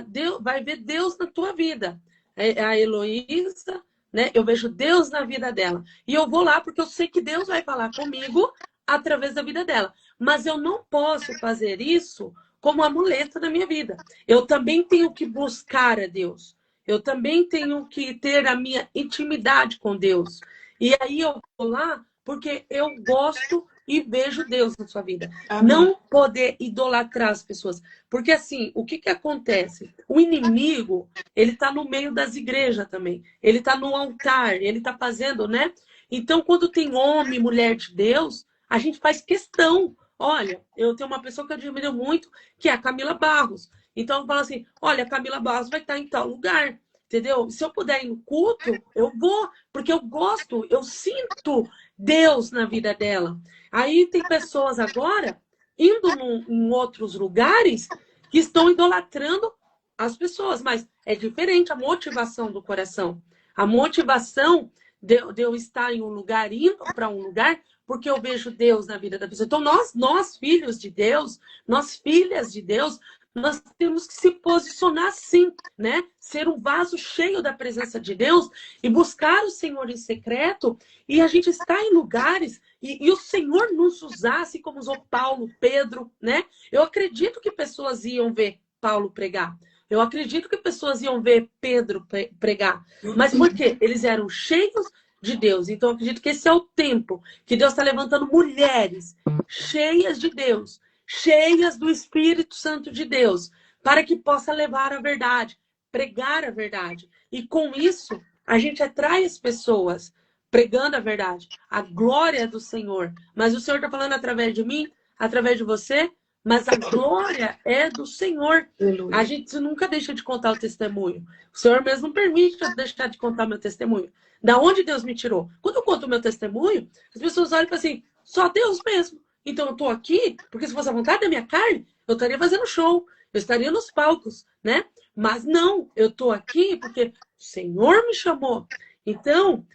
Deus, vai ver Deus na tua vida. A Heloísa, né? Eu vejo Deus na vida dela. E eu vou lá porque eu sei que Deus vai falar comigo através da vida dela. Mas eu não posso fazer isso como amuleta na minha vida. Eu também tenho que buscar a Deus. Eu também tenho que ter a minha intimidade com Deus. E aí eu vou lá porque eu gosto e vejo Deus na sua vida. Amém. Não poder idolatrar as pessoas. Porque assim, o que acontece? O inimigo, ele está no meio das igrejas também. Ele está no altar, ele está fazendo, né? Então, quando tem homem, mulher de Deus, a gente faz questão. Olha, eu tenho uma pessoa que eu admiro muito, que é a Camila Barros. Então, eu falo assim, olha, a Camila Barros vai estar em tal lugar. Entendeu? Se eu puder ir no culto, eu vou, porque eu gosto, eu sinto Deus na vida dela. Aí tem pessoas agora indo em outros lugares que estão idolatrando as pessoas, mas é diferente a motivação do coração. A motivação de eu estar em um lugar, indo para um lugar, porque eu vejo Deus na vida da pessoa. Então, nós filhos de Deus, nós filhas de Deus, nós temos que se posicionar assim, né? Ser um vaso cheio da presença de Deus e buscar o Senhor em secreto. E a gente está em lugares e o Senhor nos usar, assim como usou Paulo, Pedro, né? Eu acredito que pessoas iam ver Paulo pregar. Eu acredito que pessoas iam ver Pedro pregar. Mas por quê? Eles eram cheios de Deus. Então, eu acredito que esse é o tempo que Deus está levantando mulheres cheias de Deus, cheias do Espírito Santo de Deus, para que possa levar a verdade, pregar a verdade. E com isso, a gente atrai as pessoas pregando a verdade, a glória do Senhor. Mas o Senhor está falando através de mim, através de você, mas a glória é do Senhor. Aleluia. A gente nunca deixa de contar o testemunho. O Senhor mesmo permite eu deixar de contar meu testemunho. Da onde Deus me tirou? Quando eu conto o meu testemunho, as pessoas olham e falam assim, só Deus mesmo. Então eu tô aqui, porque se fosse a vontade da minha carne, eu estaria fazendo show, eu estaria nos palcos, né? Mas não, eu tô aqui porque o Senhor me chamou. Então,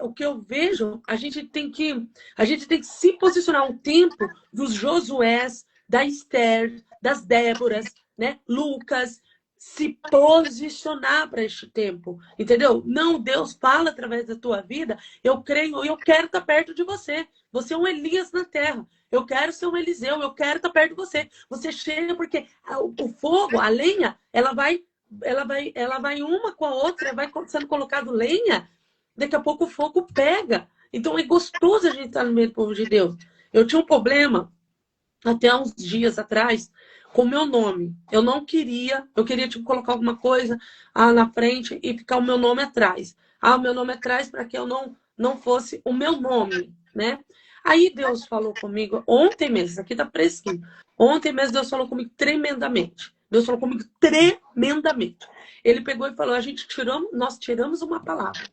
o que eu vejo, a gente tem que se posicionar um tempo dos Josués, da Esther, das Déboras, né? Lucas, se posicionar para este tempo, entendeu? Não, Deus fala através da tua vida, eu creio, eu quero estar perto de você. Você é um Elias na terra. Eu quero ser um Eliseu, eu quero estar perto de você. Você chega porque o fogo, a lenha, ela vai uma com a outra, vai sendo colocado lenha, daqui a pouco o fogo pega. Então é gostoso a gente estar no meio do povo de Deus. Eu tinha um problema até uns dias atrás com o meu nome. Eu queria tipo, colocar alguma coisa na frente e ficar o meu nome atrás. O meu nome atrás para que eu não fosse o meu nome, né? Aí Deus falou comigo, ontem mesmo, isso aqui tá fresquinho. Ontem mesmo Deus falou comigo tremendamente. Deus falou comigo tremendamente. Ele pegou e falou, nós tiramos uma palavra.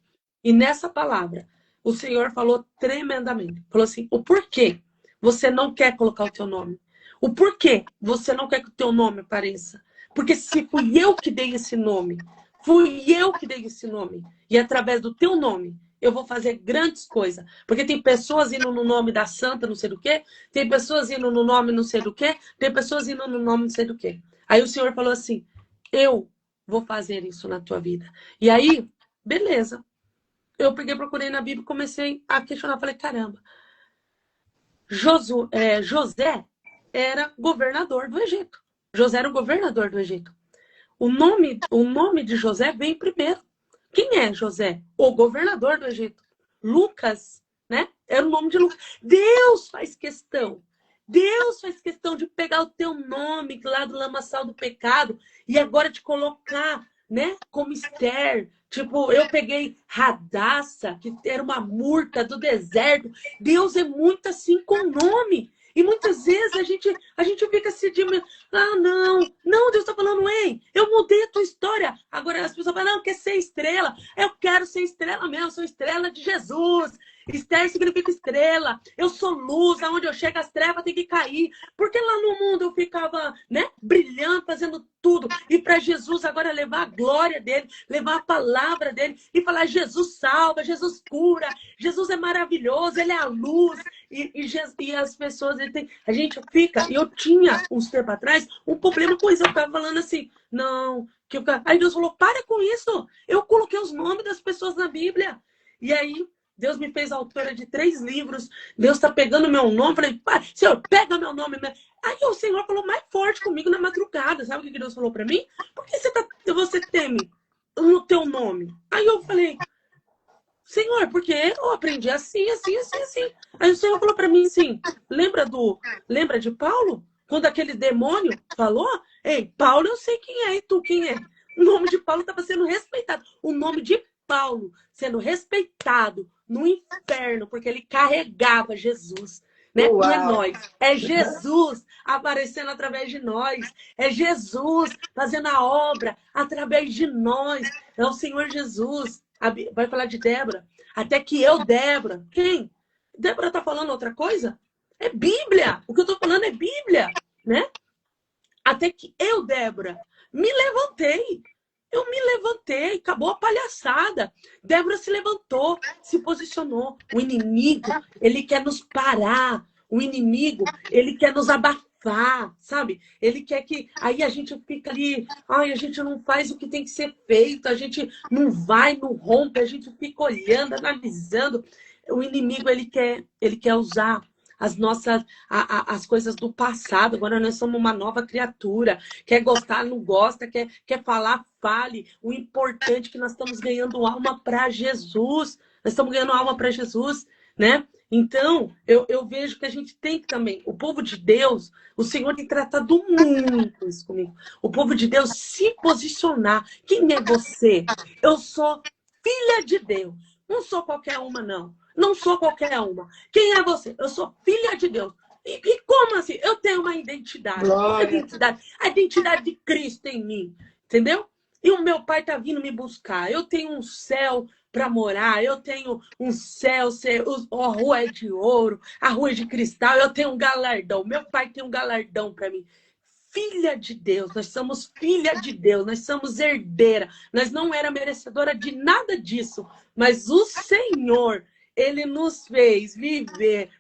E nessa palavra, o Senhor falou tremendamente. Falou assim, o porquê você não quer colocar o teu nome? O porquê você não quer que o teu nome apareça? Porque se fui eu que dei esse nome, e através do teu nome, eu vou fazer grandes coisas. Porque tem pessoas indo no nome da santa, não sei do quê. Tem pessoas indo no nome não sei do quê. Tem pessoas indo no nome não sei do quê. Aí o Senhor falou assim, eu vou fazer isso na tua vida. E aí, beleza. Eu procurei na Bíblia e comecei a questionar. Falei, caramba. José era governador do Egito. José era o governador do Egito. O nome de José vem primeiro. Quem é José? O governador do Egito. Lucas, né? Era o nome de Lucas. Deus faz questão de pegar o teu nome lá do lamaçal do pecado e agora te colocar, né? Como Esther. Tipo, eu peguei Radassa, que era uma murta do deserto. Deus é muito assim com o nome. E muitas vezes a gente fica se diminuindo. Não, Deus está falando, ei, eu mudei a tua história. Agora as pessoas falam, não, quer ser estrela. Eu quero ser estrela mesmo, sou estrela de Jesus. Esther significa estrela. Eu sou luz, aonde eu chego as trevas tem que cair. Porque lá no mundo eu ficava, né, brilhando, fazendo tudo. E para Jesus agora levar a glória dele, levar a palavra dele e falar, Jesus salva, Jesus cura, Jesus é maravilhoso, ele é a luz. E as pessoas, a gente fica, e eu tinha uns tempos atrás um problema com isso, eu ficava falando assim, não, aí Deus falou, para com isso, eu coloquei os nomes das pessoas na Bíblia, e aí Deus me fez autora de 3 livros. Deus está pegando meu nome. Falei, pai, Senhor, pega meu nome. Aí o Senhor falou mais forte comigo na madrugada. Sabe o que Deus falou para mim? Por que você teme no teu nome? Aí eu falei, Senhor, porque eu aprendi assim, assim, assim, assim. Aí o Senhor falou para mim assim, lembra de Paulo? Quando aquele demônio falou, ei, Paulo eu sei quem é, e tu quem é? O nome de Paulo estava sendo respeitado. O nome de Paulo sendo respeitado no inferno, porque ele carregava Jesus. Né? Não é nós, é Jesus aparecendo através de nós. É Jesus fazendo a obra através de nós. É o Senhor Jesus. Vai falar de Débora. Até que eu, Débora. Quem? Débora está falando outra coisa? É Bíblia. O que eu estou falando é Bíblia. Né? Até que eu, Débora, me levantei. Eu me levantei, acabou a palhaçada. Débora se levantou, se posicionou. O inimigo, ele quer nos parar. O inimigo, ele quer nos abafar, sabe? Ele quer que... Aí a gente fica ali... Ai, a gente não faz o que tem que ser feito. A gente não vai, não rompe. A gente fica olhando, analisando. O inimigo, ele quer usar as nossas as coisas do passado. Agora nós somos uma nova criatura. Quer gostar, não gosta. Quer falar, fale. O importante é que nós estamos ganhando alma para Jesus. Nós estamos ganhando alma para Jesus, né? Então, eu vejo que a gente tem que também, o povo de Deus, o Senhor tem tratado muito isso comigo. O povo de Deus se posicionar. Quem é você? Eu sou filha de Deus. Não sou qualquer uma, não. Não sou qualquer uma. Quem é você? Eu sou filha de Deus. E como assim? Eu tenho uma identidade. Qual identidade? A identidade de Cristo em mim. Entendeu? E o meu pai tá vindo me buscar. Eu tenho um céu para morar. Eu tenho um céu, a rua é de ouro, a rua é de cristal. Eu tenho um galardão. Meu pai tem um galardão para mim. Filha de Deus, nós somos filha de Deus, nós somos herdeira. Nós não era merecedora de nada disso, mas o Senhor, Ele nos fez viver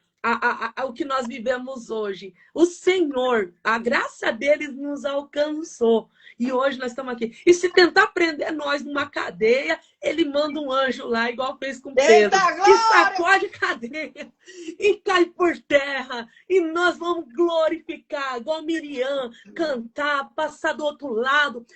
o que nós vivemos hoje. O Senhor, a graça dele nos alcançou. E hoje nós estamos aqui. E se tentar prender nós numa cadeia, ele manda um anjo lá, igual fez com Pedro. E sacode a cadeia. E cai por terra. E nós vamos glorificar, igual Miriam, cantar, passar do outro lado.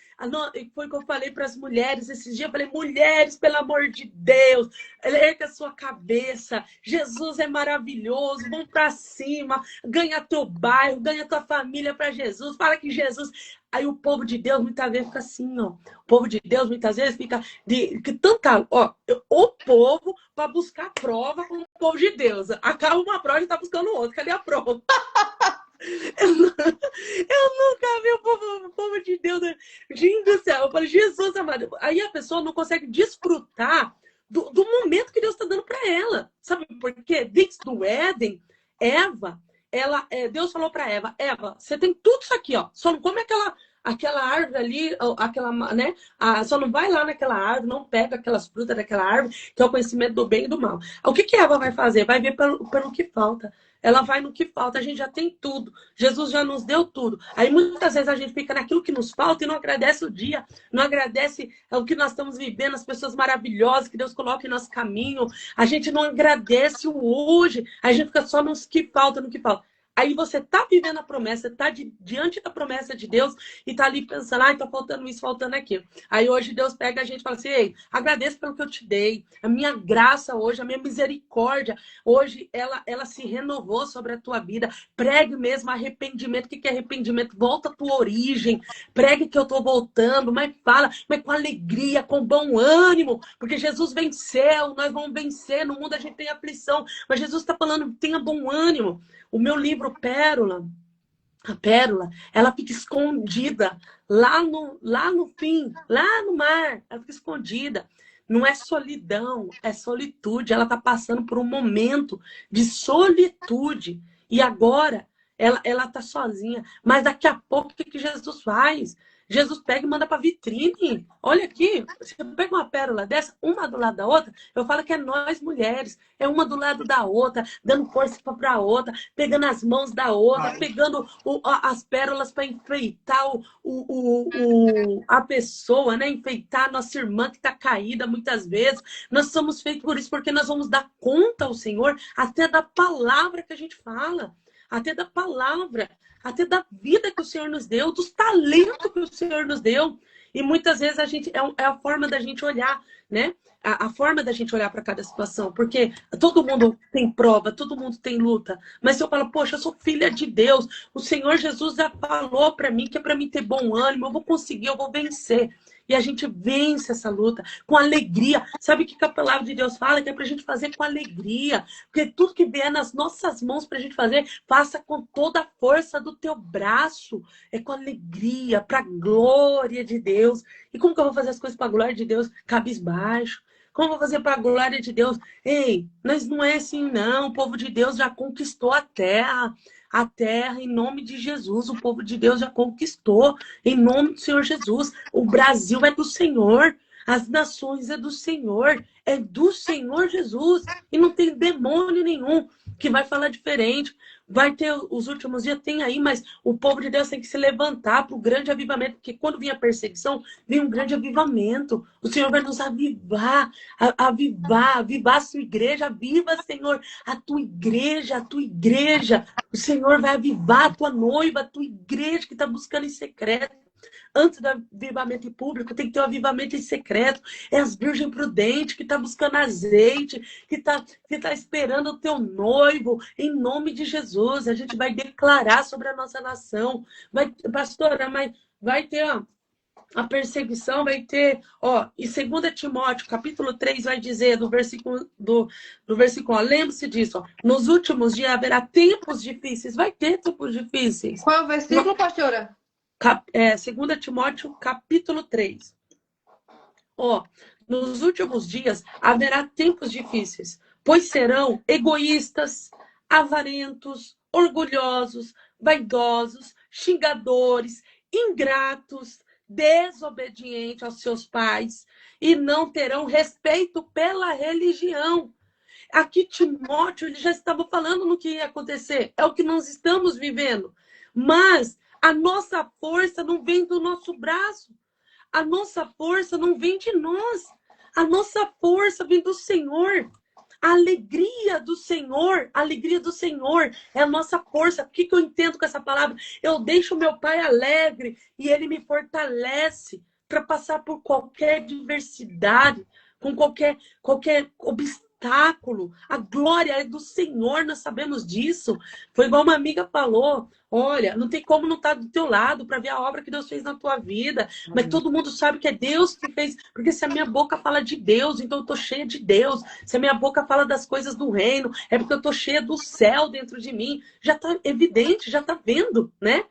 Foi o que eu falei para as mulheres esses dias. Eu falei, mulheres, pelo amor de Deus, erga a sua cabeça. Jesus é maravilhoso. Vamos para cima. Ganha teu bairro, ganha tua família para Jesus. Fala que Jesus... Aí o povo de Deus muitas vezes fica assim, ó. O povo de Deus muitas vezes fica que tanta, ó, o povo para buscar prova com o povo de Deus. Acaba uma prova e tá buscando outra. Cadê a prova? Eu nunca vi o povo de Deus. Gente do céu, eu falei, Jesus amado. Aí a pessoa não consegue desfrutar do momento que Deus está dando para ela. Sabe por quê? Desde do Éden, Eva, Deus falou para Eva, você tem tudo isso aqui, ó. Só não come aquela árvore ali, né? Só não vai lá naquela árvore, não pega aquelas frutas daquela árvore, que é o conhecimento do bem e do mal. O que Eva vai fazer? Vai ver pelo que falta. Ela vai no que falta, a gente já tem tudo. Jesus já nos deu tudo. Aí muitas vezes a gente fica naquilo que nos falta e não agradece o dia, não agradece o que nós estamos vivendo, as pessoas maravilhosas que Deus coloca em nosso caminho. A gente não agradece o hoje, a gente fica só no que falta, no que falta. Aí você tá vivendo a promessa, tá diante da promessa de Deus e tá ali pensando, ai, tá faltando isso, faltando aquilo. Aí hoje Deus pega a gente e fala assim, ei, agradeço pelo que eu te dei. A minha graça hoje, a minha misericórdia, hoje ela se renovou sobre a tua vida. Pregue mesmo arrependimento. O que é arrependimento? Volta à tua origem. Pregue que eu tô voltando, mas fala, mas com alegria, com bom ânimo, porque Jesus venceu, nós vamos vencer. No mundo a gente tem aflição, mas Jesus está falando, tenha bom ânimo. O meu livro Pérola, a pérola, ela fica escondida lá no fim, lá no mar. Ela fica escondida. Não é solidão, é solitude. Ela está passando por um momento de solitude. E agora ela está sozinha. Mas daqui a pouco, o que Jesus faz? Jesus pega e manda para vitrine. Olha aqui, você pega uma pérola dessa, uma do lado da outra, eu falo que é nós mulheres, é uma do lado da outra, dando força para a outra, pegando as mãos da outra, pegando as pérolas para enfeitar a pessoa, né? Enfeitar a nossa irmã que está caída muitas vezes. Nós somos feitos por isso, porque nós vamos dar conta ao Senhor até da palavra que a gente fala, até da palavra, até da vida que o Senhor nos deu, dos talentos que o Senhor nos deu. E muitas vezes a gente é a forma da gente olhar, né? A forma da gente olhar para cada situação, porque todo mundo tem prova, todo mundo tem luta. Mas se eu falo, poxa, eu sou filha de Deus, o Senhor Jesus já falou para mim que é para mim ter bom ânimo, eu vou conseguir, eu vou vencer. E a gente vence essa luta com alegria. Sabe o que a palavra de Deus fala? Que é para a gente fazer com alegria. Porque tudo que vier nas nossas mãos para a gente fazer, faça com toda a força do teu braço. É com alegria, para a glória de Deus. E como que eu vou fazer as coisas para a glória de Deus? Cabisbaixo. Como eu vou fazer para a glória de Deus? Ei, mas não é assim, não. O povo de Deus já conquistou a terra. A terra, em nome de Jesus, o povo de Deus já conquistou, em nome do Senhor Jesus. O Brasil é do Senhor, as nações é do Senhor Jesus. E não tem demônio nenhum que vai falar diferente. Vai ter os últimos dias, tem aí, mas o povo de Deus tem que se levantar para o grande avivamento, porque quando vinha a perseguição, vem um grande avivamento. O Senhor vai nos avivar, avivar a sua igreja. Aviva, Senhor, a tua igreja, a tua igreja. O Senhor vai avivar a tua noiva, a tua igreja que está buscando em secreto. Antes do avivamento em público, tem que ter um avivamento em secreto. É as virgens prudentes que está buscando azeite, que tá esperando o teu noivo. Em nome de Jesus, a gente vai declarar sobre a nossa nação. Pastora, mas vai ter a perseguição, vai ter... em 2 Timóteo, capítulo 3, vai dizer, do versículo 1, lembre-se disso. Nos últimos dias haverá tempos difíceis. Vai ter tempos difíceis. Qual é o versículo, pastora? 2 Timóteo, capítulo 3. Nos últimos dias haverá tempos difíceis, pois serão egoístas, avarentos, orgulhosos, vaidosos, xingadores, ingratos, desobedientes aos seus pais e não terão respeito pela religião. Aqui Timóteo ele já estava falando no que ia acontecer, é o que nós estamos vivendo. Mas a nossa força não vem do nosso braço. A nossa força não vem de nós. A nossa força vem do Senhor. A alegria do Senhor é a nossa força. O que eu entendo com essa palavra? Eu deixo meu Pai alegre e Ele me fortalece para passar por qualquer adversidade, com qualquer obstáculo. A glória é do Senhor, nós sabemos disso. Foi igual uma amiga falou, olha, não tem como não estar do teu lado para ver a obra que Deus fez na tua vida, mas todo mundo sabe que é Deus que fez, porque se a minha boca fala de Deus, então eu tô cheia de Deus. Se a minha boca fala das coisas do reino, é porque eu tô cheia do céu dentro de mim. Já tá evidente, já tá vendo, né?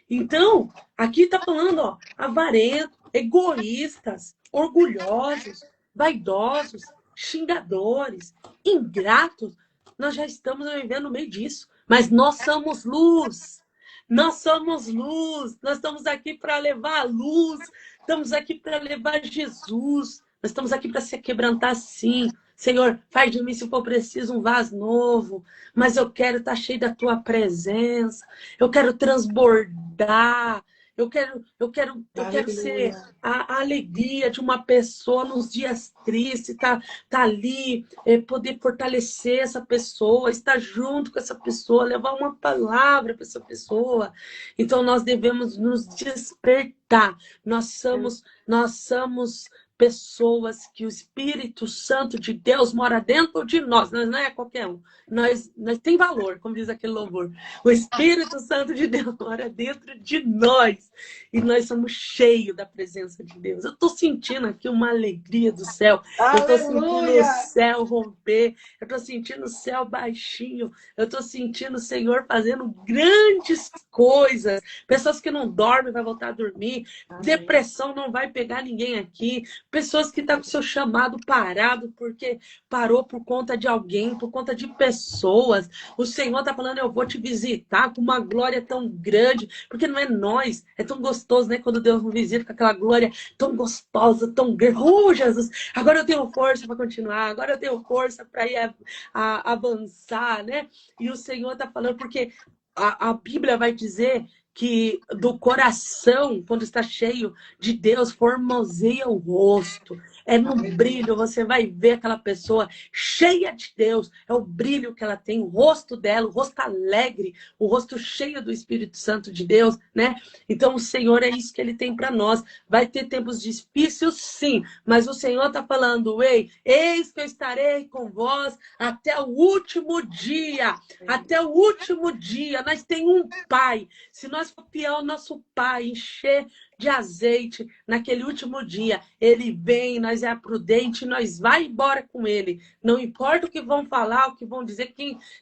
Então, aqui tá falando, avarento, egoístas, orgulhosos, vaidosos, xingadores, ingratos. Nós já estamos vivendo no meio disso. Mas nós somos luz. Nós somos luz. Nós estamos aqui para levar a luz. Estamos aqui para levar Jesus. Nós estamos aqui para se quebrantar sim. Senhor, faz de mim, se for preciso, um vaso novo. Mas eu quero estar cheio da tua presença. Eu quero transbordar. Eu quero ser a alegria de uma pessoa nos dias tristes, tá ali, poder fortalecer essa pessoa, estar junto com essa pessoa, levar uma palavra para essa pessoa. Então, nós devemos nos despertar. Nós somos pessoas que o Espírito Santo de Deus mora dentro de nós. Nós não é qualquer um. Nós tem valor, como diz aquele louvor. O Espírito Santo de Deus mora dentro de nós. E nós somos cheios da presença de Deus. Eu estou sentindo aqui uma alegria do céu. Eu estou sentindo o céu romper. Eu estou sentindo o céu baixinho. Eu estou sentindo o Senhor fazendo grandes coisas. Pessoas que não dormem vão voltar a dormir. Amém. Depressão não vai pegar ninguém aqui. Pessoas que estão com o seu chamado parado porque parou por conta de alguém, por conta de pessoas. O Senhor está falando, eu vou te visitar com uma glória tão grande, porque não é nós, é tão gostoso, né? Quando Deus nos visita com aquela glória tão gostosa, tão grande. Oh, Jesus, agora eu tenho força para continuar, agora eu tenho força para ir avançar, né? E o Senhor está falando, porque a Bíblia vai dizer que do coração, quando está cheio de Deus, formoseia o rosto. É no brilho, você vai ver aquela pessoa cheia de Deus. É o brilho que ela tem, o rosto dela, o rosto alegre, o rosto cheio do Espírito Santo de Deus, né? Então o Senhor é isso que ele tem para nós. Vai ter tempos difíceis, sim, mas o Senhor está falando, ei, eis que eu estarei com vós até o último dia. Até o último dia. Nós temos um Pai. Se nós for fiel ao nosso Pai, encher de azeite naquele último dia, ele vem, nós é prudente, nós vai embora com ele. Não importa o que vão falar, o que vão dizer,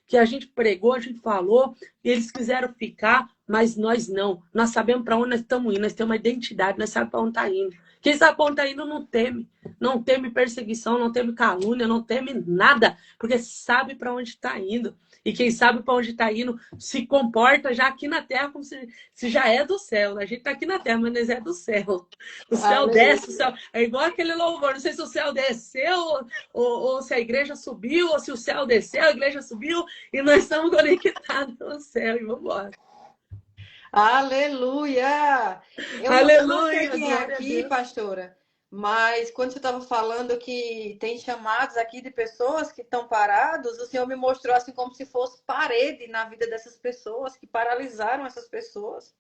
que a gente pregou, a gente falou, eles quiseram ficar, mas nós não. Nós sabemos para onde nós estamos indo, nós temos uma identidade, nós sabemos para onde está indo. Quem sabe para onde está indo não teme. Não teme perseguição, não teme calúnia, não teme nada, porque sabe para onde está indo. E quem sabe para onde está indo se comporta já aqui na terra como se já é do céu. Né? A gente está aqui na terra, mas nós é do céu. O céu Aleluia. desce, o céu. É igual aquele louvor. Não sei se o céu desceu, ou se a igreja subiu, ou se o céu desceu, a igreja subiu, e nós estamos conectados no céu. E vamos embora. Aleluia! Eu não sei Aleluia! quem é Glória a aqui, Deus. pastora, mas quando você estava falando que tem chamados aqui de pessoas que estão parados, o Senhor me mostrou assim como se fosse parede na vida dessas pessoas, que paralisaram essas pessoas.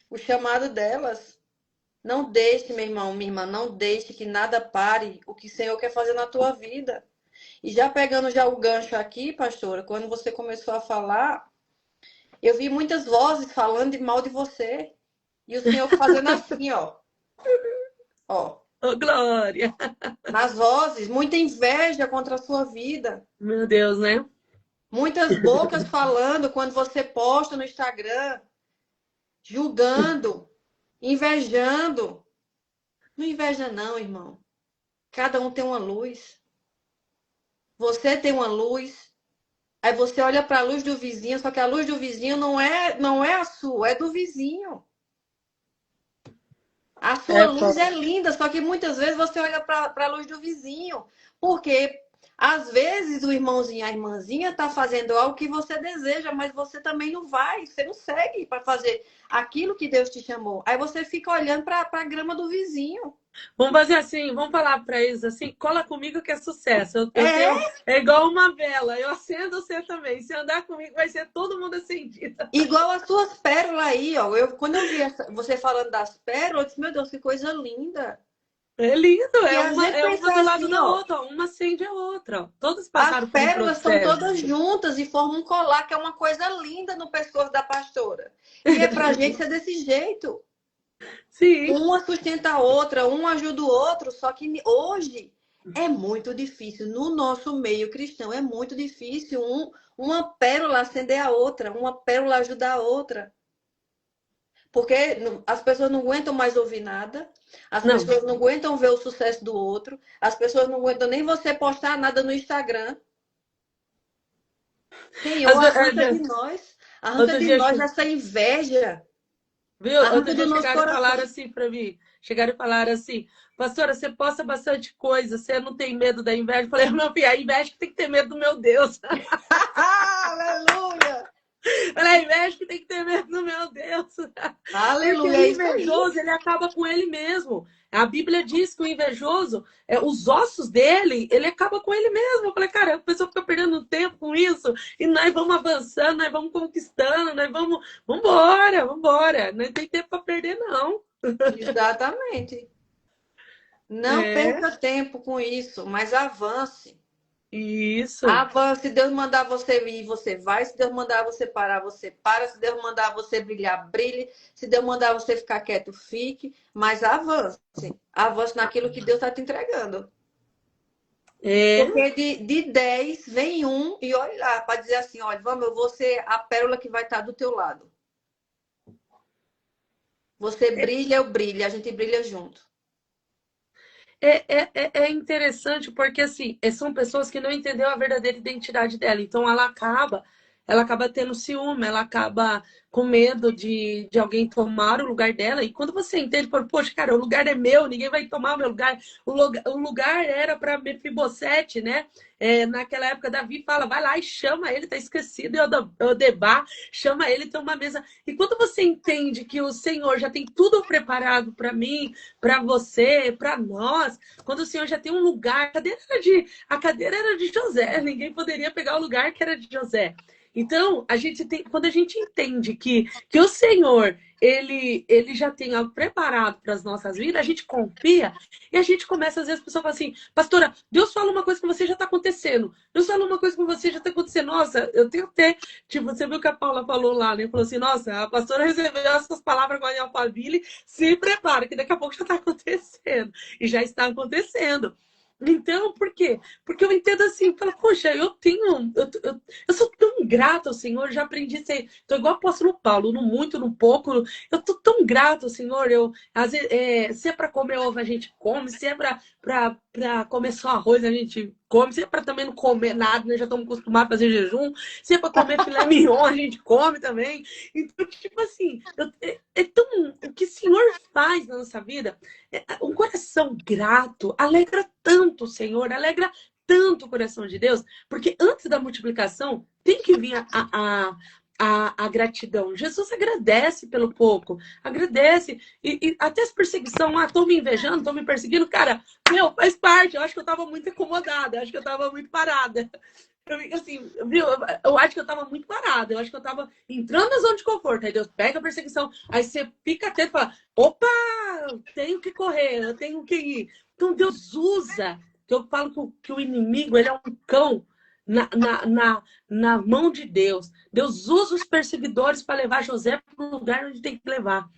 O chamado delas. Não deixe, meu irmão, minha irmã, não deixe que nada pare o que o Senhor quer fazer na tua vida. E já pegando já o gancho aqui, pastora, quando você começou a falar, eu vi muitas vozes falando de mal de você. E o Senhor fazendo assim, ó. Ó. Oh, glória! Nas vozes, muita inveja contra a sua vida. Meu Deus, né? Muitas bocas falando quando você posta no Instagram, julgando, invejando. Não inveja não, irmão. Cada um tem uma luz. Você tem uma luz. Aí você olha para a luz do vizinho, só que a luz do vizinho não é a sua, é do vizinho. A sua luz é linda, só que muitas vezes você olha para a luz do vizinho. Porque às vezes o irmãozinho, a irmãzinha está fazendo algo que você deseja, mas você também não vai, você não segue para fazer aquilo que Deus te chamou. Aí você fica olhando para a grama do vizinho. Vamos fazer assim, vamos falar para eles assim, cola comigo que é sucesso. Eu É, tenho, é igual uma vela, eu acendo você também. Se andar comigo, vai ser todo mundo acendido. igual as suas pérolas aí, ó. Quando eu vi você falando das pérolas, eu disse, meu Deus, que coisa linda. É lindo, E a gente é uma pensa do lado assim, da ó, outra, uma acende a outra. Ó. Todas as passaram por um pérolas estão processo. todas juntas e formam um colar, que é uma coisa linda no pescoço da pastora. E é pra gente ser desse jeito. Sim. Uma sustenta a outra, um ajuda o outro, só que hoje é muito difícil. No nosso meio cristão é muito difícil uma pérola acender a outra, uma pérola ajudar a outra. Porque as pessoas não aguentam mais ouvir nada, as Não. pessoas não aguentam ver o sucesso do outro, as pessoas não aguentam nem você postar nada no Instagram. Senhor, arranca Outro de dia, nós essa inveja, viu? arranca Outro do dia nosso chegaram e falaram coração. assim para mim. Chegaram e falaram assim, pastora, você posta bastante coisa, você não tem medo da inveja? Eu falei, meu filho, a inveja que tem que ter medo do meu Deus. Aleluia! Ela é inveja que tem que ter medo do meu Deus. Porque Aleluia, o é isso aí. invejoso, ele acaba com ele mesmo. A Bíblia diz que o invejoso, os ossos dele, ele acaba com ele mesmo. Eu falei, cara, a pessoa fica perdendo tempo com isso, e nós vamos avançando, nós vamos conquistando, nós vamos embora, vamos embora. Não tem tempo para perder, não. Exatamente. Não É, perca tempo com isso, mas avance. isso. Avance. Se Deus mandar você ir, você vai. Se Deus mandar você parar, você para. Se Deus mandar você brilhar, brilhe. Se Deus mandar você ficar quieto, fique. Mas avance. Avance naquilo que Deus está te entregando. É, Porque de 10 vem um e olha lá, para dizer assim, olha, vamos, eu vou ser a pérola que vai estar do teu lado. Você brilha, eu brilho, a gente brilha junto. é interessante porque, assim, são pessoas que não entenderam a verdadeira identidade dela. Então, ela acaba tendo ciúme, ela acaba com medo de alguém tomar o lugar dela. E quando você entende, fala, poxa, cara, o lugar é meu, ninguém vai tomar o meu lugar. O lugar era para Mefibosete, né? Naquela época, Davi fala, vai lá e chama ele, tá esquecido, e Odebá, chama ele, tem uma mesa. E quando você entende que o Senhor já tem tudo preparado para mim, para você, para nós, quando o Senhor já tem um lugar, a cadeira era de José, ninguém poderia pegar o lugar que era de José. Então, quando a gente entende que o Senhor, ele já tem algo preparado para as nossas vidas, a gente confia e a gente começa, às vezes, a pessoa fala assim, pastora, Deus fala uma coisa com você já está acontecendo. Deus fala uma coisa com você já está acontecendo. Nossa, eu tenho até, tipo, você viu que a Paula falou lá, né? Falou assim, nossa, a pastora recebeu essas palavras com a Alphaville, se prepara, que daqui a pouco já está acontecendo. E já está acontecendo. Então, por quê? Porque eu entendo assim, falo, poxa, eu sou tão grato ao Senhor, já aprendi a ser, tô igual o apóstolo Paulo, no muito, no pouco, eu tô tão grato ao Senhor, às vezes, se é para comer ovo, a gente come, se é para comer só arroz, a gente come, se é para também não comer nada, né, já estamos acostumados a fazer jejum, se é para comer filé mignon, a gente come também. Então, tipo assim, o que o Senhor faz na nossa vida, um coração grato alegra tanto o Senhor, alegra tanto o coração de Deus, porque antes da multiplicação tem que vir a gratidão. Jesus agradece pelo pouco, agradece, e até as perseguição, estão me invejando, estão me perseguindo, cara, faz parte, eu acho que eu estava muito incomodada, eu acho que eu estava muito parada. Assim, viu? Eu acho que eu tava muito parada. Eu acho que eu tava entrando na zona de conforto. Aí Deus pega a perseguição. Aí você fica atento e fala: opa, eu tenho que correr, eu tenho que ir. Então Deus usa. Que eu falo que o inimigo ele é um cão na mão de Deus. Deus usa os perseguidores para levar José para o lugar onde tem que levar.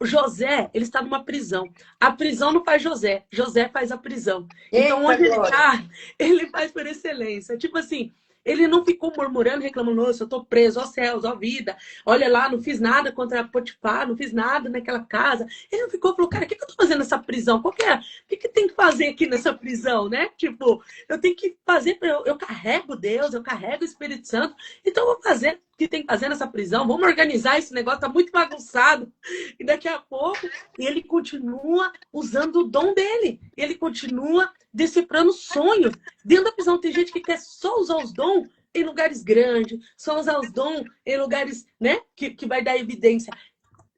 O José, ele está numa prisão. A prisão não faz José, José faz a prisão. Então, Eita, onde ele glória. está, ele faz por excelência. Tipo assim, ele não ficou murmurando, reclamando, nossa, eu estou preso, ó céus, ó vida. Olha lá, não fiz nada contra Potifar, não fiz nada naquela casa. Ele não ficou, falou, cara, o que eu estou fazendo nessa prisão? Qual que é? O que tem que fazer aqui nessa prisão, né? Tipo, eu tenho que fazer, eu carrego Deus, eu carrego o Espírito Santo, então eu vou fazer o que tem que fazer nessa prisão, vamos organizar esse negócio, tá muito bagunçado. E daqui a pouco ele continua usando o dom dele. Ele continua decifrando sonhos. Dentro da prisão tem gente que quer só usar os dons em lugares grandes, só usar os dons em lugares, né, que vai dar evidência.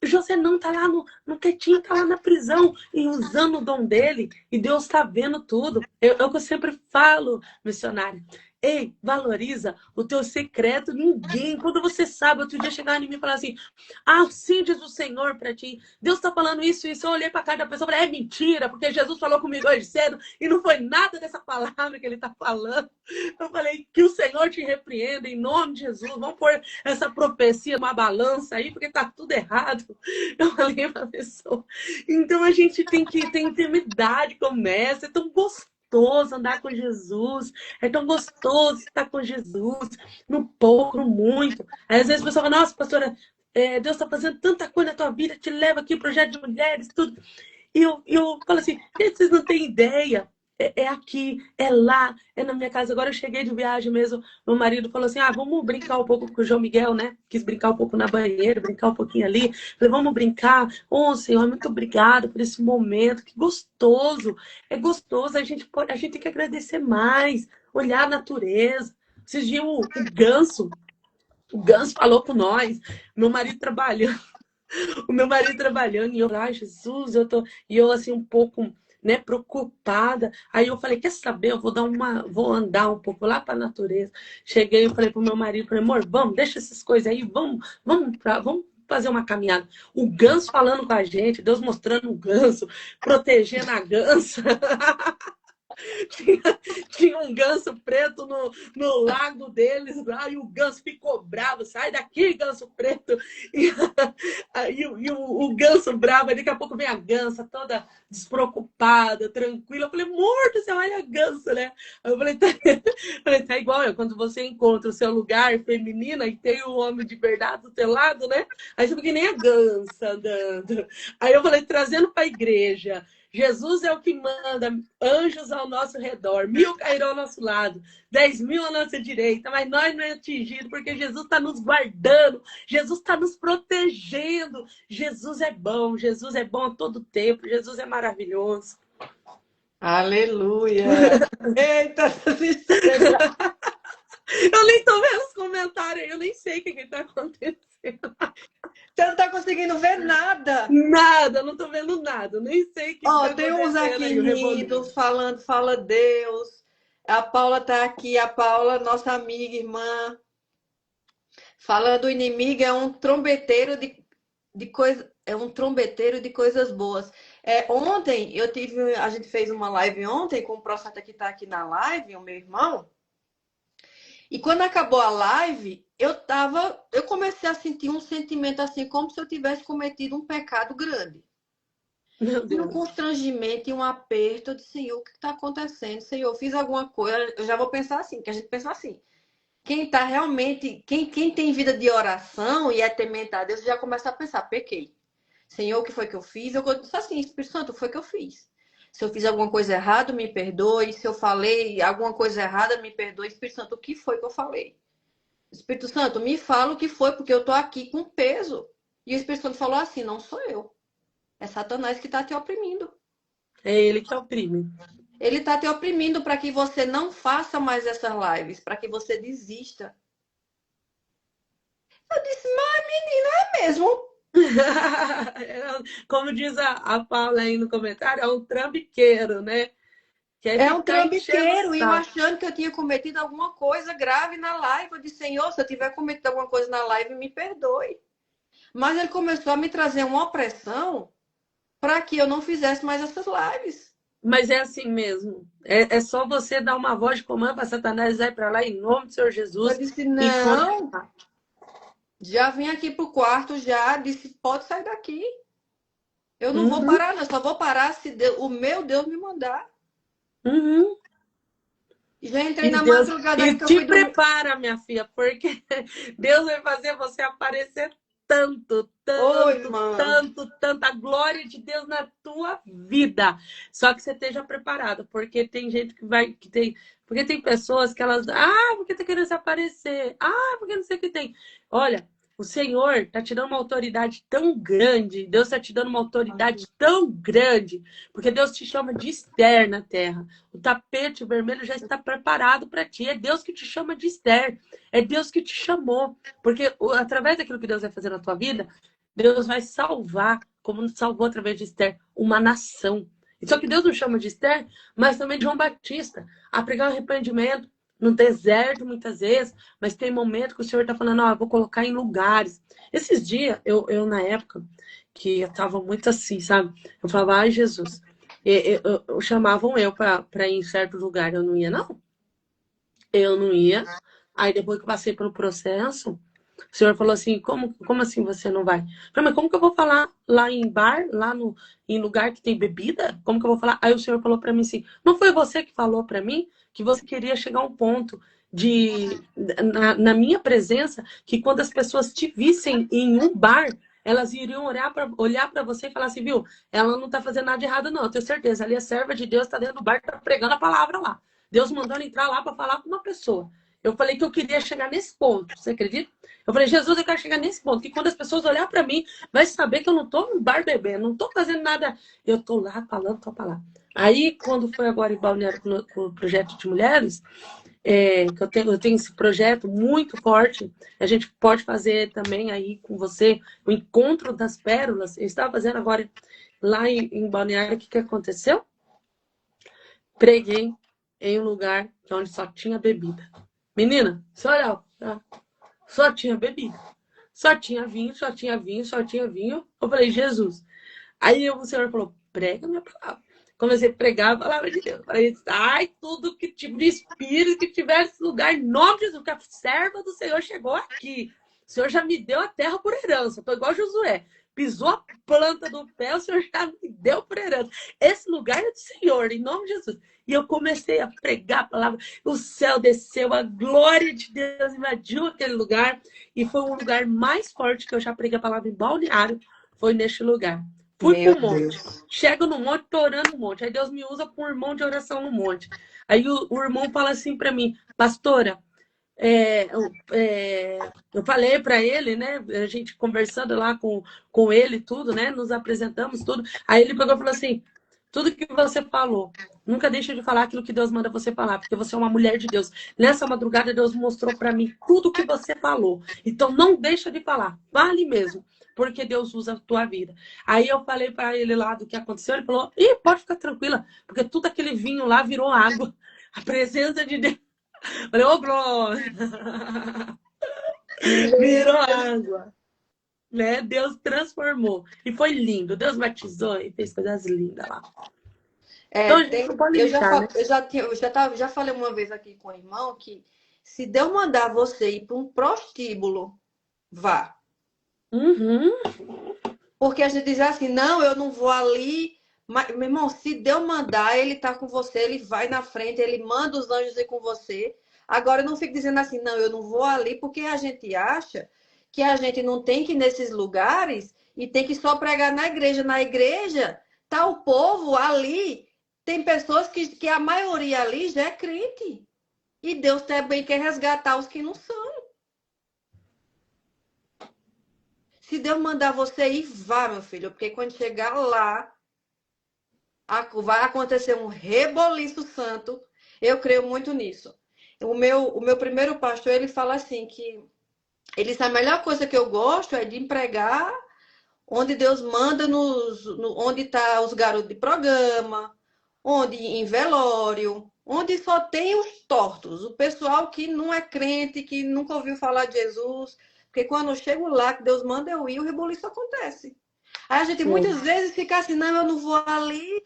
José não tá lá no quietinho, tá lá na prisão e usando o dom dele. E Deus tá vendo tudo. É o que eu sempre falo, missionário. Ei, valoriza o teu secreto. Ninguém, quando você sabe, outro dia chegar em mim e falar assim, sim, diz o Senhor pra ti. Deus tá falando isso, isso. Eu olhei pra cara da pessoa e falei, é mentira, porque Jesus falou comigo hoje cedo e não foi nada dessa palavra que ele tá falando. Eu falei, que o Senhor te repreenda em nome de Jesus. Vamos pôr essa profecia numa balança aí, porque tá tudo errado. Eu falei pra pessoa. Então a gente tem que ter intimidade com essa. É tão gostoso andar com Jesus. É tão gostoso estar com Jesus. No pouco, no muito. Aí, às vezes a pessoa fala, nossa, pastora, Deus está fazendo tanta coisa na tua vida, te leva aqui, projeto de mulheres, tudo. E eu falo assim, gente, vocês não têm ideia. É aqui, é lá, é na minha casa. Agora eu cheguei de viagem mesmo. Meu marido falou assim: vamos brincar um pouco com o João Miguel, né? Quis brincar um pouco na banheira, brincar um pouquinho ali. Falei, vamos brincar. Senhor, muito obrigado por esse momento. Que gostoso. É gostoso. A gente tem que agradecer mais, olhar a natureza. Esses dias o Ganso falou com nós. Meu marido trabalhando. O meu marido trabalhando, e eu, Jesus, e eu assim um pouco, né, preocupada. Aí eu falei, quer saber? Eu vou andar um pouco lá para a natureza. Cheguei, eu falei pro meu marido, falei, amor, vamos, deixa essas coisas aí, vamos fazer uma caminhada. O ganso falando com a gente, Deus mostrando o ganso, protegendo a gansa. Tinha um ganso preto no lago deles lá, e o ganso ficou bravo. Sai daqui, ganso preto. E o ganso bravo, daqui a pouco vem a gansa toda despreocupada, tranquila. Eu falei, morto, você olha a gansa, né? Eu falei, tá igual quando você encontra o seu lugar feminino e tem o homem de verdade do teu lado, né? Aí você fica que nem a gansa andando. Aí eu falei, trazendo para a igreja. Jesus é o que manda anjos ao nosso redor, 1000 cairão ao nosso lado, 10.000 à nossa direita, mas nós não é atingido, porque Jesus está nos guardando, Jesus está nos protegendo. Jesus é bom a todo tempo, Jesus é maravilhoso. Aleluia! Eita, eu nem tô vendo os comentários aí, eu nem sei o que está acontecendo. Você não tá conseguindo ver nada. Nada, não tô vendo nada, nem sei o que tá Tem uns acontecendo aqui aí, rindo, falando, fala Deus. A Paula tá aqui, a Paula, nossa amiga, irmã. Falando, o inimigo é um trombeteiro de coisa, é um trombeteiro de coisas boas. Ontem a gente fez uma live ontem com o Profeta que tá aqui na live, o meu irmão. E quando acabou a live, eu comecei a sentir um sentimento assim, como se eu tivesse cometido um pecado grande. Meu E um Deus. constrangimento e um aperto. Eu disse, Senhor, o que está acontecendo? Senhor, eu fiz alguma coisa. Eu já vou pensar assim, que a gente pensa assim. Quem tá realmente, quem tem vida de oração e é temente a Deus, já começa a pensar, pequei. Senhor, o que foi que eu fiz? Eu disse assim, Espírito Santo, foi o que eu fiz. Se eu fiz alguma coisa errada, me perdoe. Se eu falei alguma coisa errada, me perdoe. Espírito Santo, o que foi que eu falei? Espírito Santo, me fala o que foi, porque eu tô aqui com peso. E o Espírito Santo falou assim, não sou eu. É Satanás que está te oprimindo. É ele que oprime. Ele está te oprimindo para que você não faça mais essas lives, para que você desista. Eu disse, mas menina, é mesmo? Como diz a Paula aí no comentário, é um trambiqueiro, né? Quer É um ficar enchendo o trambiqueiro. E eu saco. achando que eu tinha cometido alguma coisa grave na live. Eu disse, Senhor, se eu tiver cometido alguma coisa na live, me perdoe. Mas ele começou a me trazer uma opressão para que eu não fizesse mais essas lives. Mas é assim mesmo. É só você dar uma voz de comando para Satanás ir para lá em nome do Senhor Jesus Eu disse, e não, condenar. já vim aqui pro quarto, já disse, pode sair daqui. Eu não vou Uhum, parar, não. Só vou parar se o meu Deus me mandar. uhum. E já entrei E na Deus, madrugada aí e que eu te fui dormir. prepara, minha filha, porque Deus vai fazer você aparecer tanto, Oi, tanto, irmã. tanto, tanta glória de Deus na tua vida. Só que você esteja preparado, porque tem gente porque tem pessoas que elas, porque tá querendo se aparecer. Porque não sei o que tem. Olha, o Senhor está te dando uma autoridade tão grande, Deus está te dando uma autoridade tão grande, porque Deus te chama de Esther na terra. O tapete vermelho já está preparado para ti. É Deus que te chama de Esther. É Deus que te chamou. Porque através daquilo que Deus vai fazer na tua vida, Deus vai salvar, como salvou através de Esther, uma nação. Só que Deus nos chama de Esther, mas também de João Batista, a pregar o arrependimento no deserto, muitas vezes, mas tem momento que o Senhor está falando, eu vou colocar em lugares. Esses dias, eu na época, que eu estava muito assim, sabe? Eu falava, ai, Jesus, chamavam eu para ir em certo lugar, eu não ia, não. Eu não ia. Aí depois que eu passei pelo processo, o senhor falou assim, como assim você não vai? Eu falei, mas como que eu vou falar lá em bar, em lugar que tem bebida? Como que eu vou falar? Aí o senhor falou para mim assim, não foi você que falou para mim que você queria chegar a um ponto na minha presença, que quando as pessoas te vissem em um bar, elas iriam olhar para você e falar assim, viu, ela não tá fazendo nada de errado não, eu tenho certeza, ali a serva de Deus tá dentro do bar, tá pregando a palavra lá. Deus mandou ela entrar lá para falar com uma pessoa. Eu falei que eu queria chegar nesse ponto, você acredita? Eu falei, Jesus, eu quero chegar nesse ponto, que quando as pessoas olhar para mim, vai saber que eu não tô no bar bebendo, não tô fazendo nada, eu tô lá falando tua palavra. Aí, quando foi agora em Balneário com o projeto de mulheres, que eu tenho esse projeto muito forte, a gente pode fazer também aí com você o encontro das pérolas. Eu estava fazendo agora lá em Balneário, o que aconteceu? Preguei em um lugar onde só tinha bebida. Menina, só olhava, só tinha bebida. Só tinha vinho, só tinha vinho, só tinha vinho. Eu falei, Jesus. Aí o Senhor falou, prega a minha palavra. Comecei a pregar a palavra de Deus. Falei, tudo que tipo de espírito que tiver nesse lugar, em nome de Jesus, que a serva do Senhor chegou aqui. O Senhor já me deu a terra por herança. Estou igual Josué. Pisou a planta do pé, o Senhor já me deu por herança. Esse lugar é do Senhor, em nome de Jesus. E eu comecei a pregar a palavra. O céu desceu, a glória de Deus invadiu aquele lugar. E foi o lugar mais forte que eu já preguei a palavra em Balneário. Foi neste lugar. Fui Meu pro monte. Deus. Chego no monte, tô orando no monte. Aí Deus me usa para um irmão de oração no monte. Aí o irmão fala assim para mim, pastora, eu falei para ele, né? A gente conversando lá com ele, tudo, né? Nos apresentamos, tudo. Aí ele pegou e falou assim: tudo que você falou, nunca deixa de falar aquilo que Deus manda você falar, porque você é uma mulher de Deus. Nessa madrugada, Deus mostrou para mim tudo que você falou. Então, não deixa de falar, vale mesmo, porque Deus usa a tua vida. Aí eu falei para ele lá do que aconteceu, ele falou: ih, pode ficar tranquila, porque tudo aquele vinho lá virou água. A presença de Deus. Falei, ô, glória! Virou água. Né? Deus transformou. E foi lindo. Deus batizou e fez coisas lindas lá. Então a gente não pode Eu já, limitar, né? já falei uma vez aqui com o irmão que se Deus mandar você ir para um prostíbulo, vá. Uhum. Porque a gente diz assim, não, eu não vou ali. Mas, meu irmão, se Deus mandar, ele tá com você, ele vai na frente, ele manda os anjos ir com você. Agora, eu não fico dizendo assim, não, eu não vou ali, porque a gente acha que a gente não tem que ir nesses lugares e tem que só pregar na igreja. Na igreja, tá o povo ali. Tem pessoas que a maioria ali já é crente. E Deus também quer resgatar os que não são. Se Deus mandar você ir, vá, meu filho, porque quando chegar lá, vai acontecer um reboliço santo. Eu creio muito nisso. O meu primeiro pastor, ele fala assim que ele disse, a melhor coisa que eu gosto é de empregar onde Deus manda, onde tá os garotos de programa, onde em velório, onde só tem os tortos, o pessoal que não é crente, que nunca ouviu falar de Jesus. Porque quando eu chego lá, que Deus manda eu ir, o reboliço acontece. Aí a gente muitas vezes fica assim, não, eu não vou ali.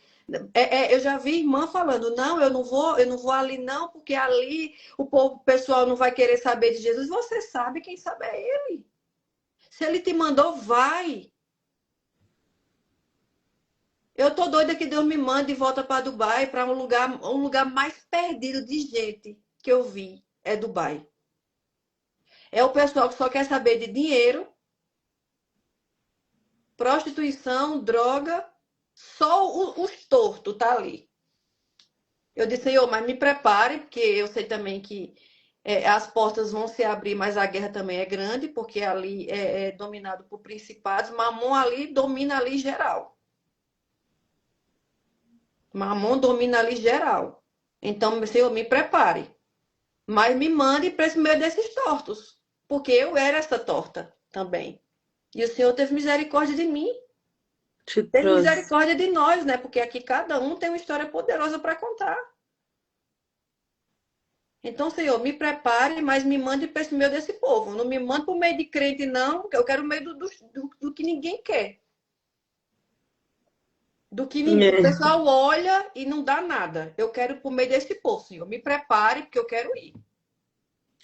Eu já vi irmã falando, não, eu não vou ali não, porque ali o pessoal não vai querer saber de Jesus. Você sabe, quem sabe é ele. Se ele te mandou, vai. Eu tô doida que Deus me mande de volta para Dubai, para um lugar mais perdido de gente que eu vi, é Dubai. É o pessoal que só quer saber de dinheiro, prostituição, droga, só os tortos tá ali. Eu disse, Senhor, mas me prepare, porque eu sei também que as portas vão se abrir, mas a guerra também é grande, porque ali é dominado por principados. Mamon ali domina ali geral. Mamon domina ali geral. Então, Senhor, me prepare. Mas me mande para esse meio desses tortos, porque eu era essa torta também. E o Senhor teve misericórdia de mim. Te Teve trouxe. misericórdia de nós, né? Porque aqui cada um tem uma história poderosa para contar. Então, Senhor, me prepare, mas me mande para esse meio desse povo. Não me mande para o meio de crente, não, porque eu quero o meio do que ninguém quer. Do que o É. pessoal olha e não dá nada. Eu quero ir para o meio desse povo, Senhor. Me prepare, porque eu quero ir.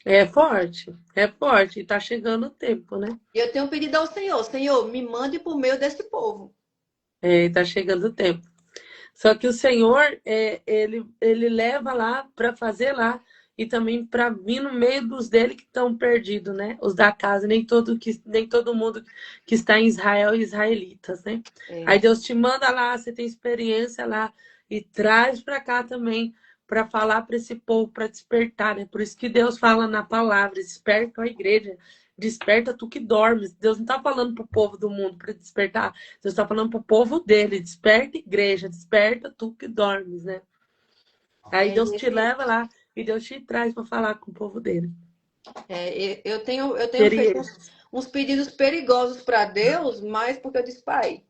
É forte, é forte. E tá chegando o tempo, né? E eu tenho pedido ao Senhor, Senhor, me mande para o meio desse povo. É, tá chegando o tempo. Só que o Senhor, ele leva lá para fazer lá e também para vir no meio dos dele que estão perdidos, né? Os da casa, nem todo mundo que está em Israel, israelitas, né? É. Aí Deus te manda lá, você tem experiência lá e traz para cá também para falar para esse povo, para despertar, né? Por isso que Deus fala na palavra, desperta a igreja. Desperta tu que dormes. Deus não está falando para o povo do mundo para despertar. Deus está falando para o povo dele. Desperta, igreja. Desperta tu que dormes, né? Aí Deus te leva lá e Deus te traz para falar com o povo dele. Eu tenho feito Experiências. uns pedidos perigosos para Deus, mas porque eu disse, pai,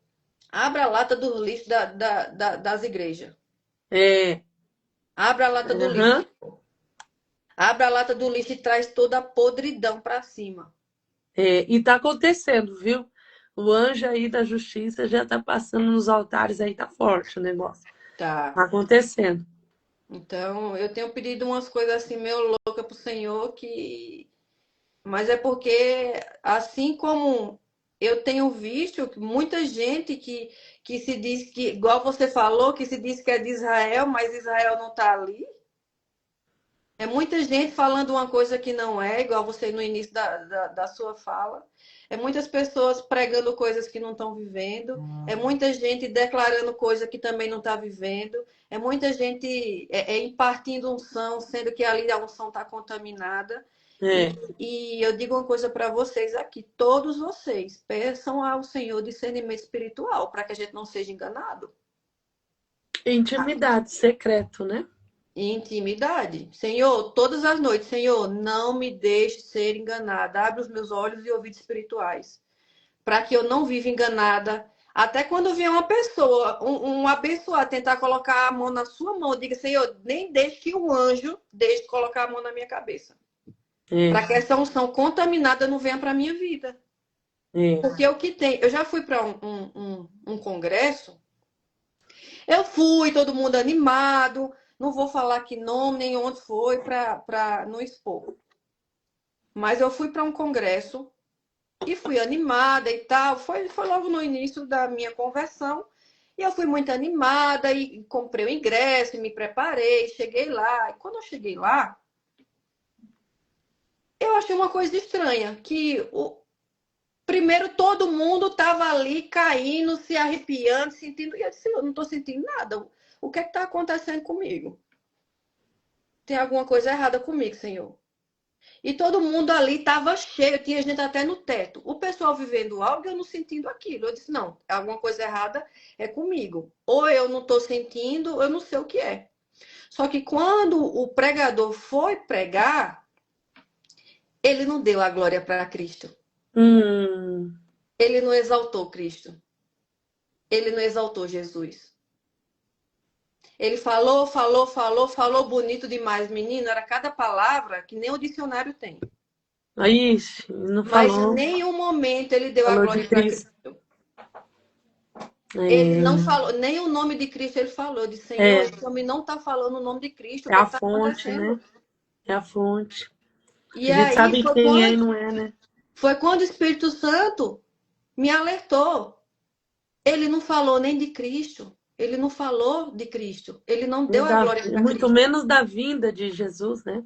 abra a lata do lixo das igrejas. É. Abra a lata do lixo. Aham. Abra a lata do lixo e traz toda a podridão para cima. É. E tá acontecendo, viu? O anjo aí da justiça já tá passando nos altares aí, tá forte o negócio. Tá. Tá acontecendo. Então, eu tenho pedido umas coisas assim meio loucas pro Senhor que. Mas é porque, assim como eu tenho visto que muita gente que se diz que, igual você falou, que se diz que é de Israel, mas Israel não está ali. É muita gente falando uma coisa que não é, igual você no início da sua fala. é muitas pessoas pregando coisas que não estão vivendo, é muita gente declarando coisa que também não está vivendo, é muita gente impartindo unção, sendo que ali a unção está contaminada. É. E eu digo uma coisa para vocês aqui, todos vocês, peçam ao Senhor discernimento espiritual, para que a gente não seja enganado. Intimidade, secreto, né? Intimidade. Senhor, todas as noites, Senhor, não me deixe ser enganada. Abre os meus olhos e ouvidos espirituais, para que eu não viva enganada. Até quando vier uma pessoa, um abençoado, tentar colocar a mão na sua mão, diga, Senhor, nem deixe que o anjo deixe colocar a mão na minha cabeça. Para que essa unção contaminada não venha para a minha vida. Porque o que tem... Eu já fui para um congresso, eu fui, todo mundo animado, não vou falar que nome nem onde foi para não expor. Mas eu fui para um congresso e fui animada e tal. Foi logo no início da minha conversão. E eu fui muito animada e comprei o ingresso, me preparei, cheguei lá. E quando eu cheguei lá, eu achei uma coisa estranha, que primeiro todo mundo estava ali caindo, se arrepiando, sentindo. E eu disse, eu não estou sentindo nada. O que é que está acontecendo comigo? Tem alguma coisa errada comigo, Senhor. E todo mundo ali estava cheio, tinha gente até no teto. O pessoal vivendo algo e eu não sentindo aquilo. Eu disse, não, alguma coisa errada é comigo. Ou eu não estou sentindo, ou eu não sei o que é. Só que quando o pregador foi pregar, ele não deu a glória para Cristo. Ele não exaltou Cristo. Ele não exaltou Jesus. Ele falou bonito demais, menino. Era cada palavra que nem o dicionário tem. Aí, não Mas falou. em nenhum momento ele deu a Falou glória de para Cristo. Cristo. Ele não falou, nem o nome de Cristo ele falou. De Senhor, esse homem não está falando o nome de Cristo. O É que a está fonte, acontecendo? né? É a fonte. E A gente aí sabe quem é e não é, né? foi quando o Espírito Santo me alertou. Ele não falou nem de Cristo. Ele não falou de Cristo. Ele não deu a glória para Muito Cristo. menos da vinda de Jesus, né?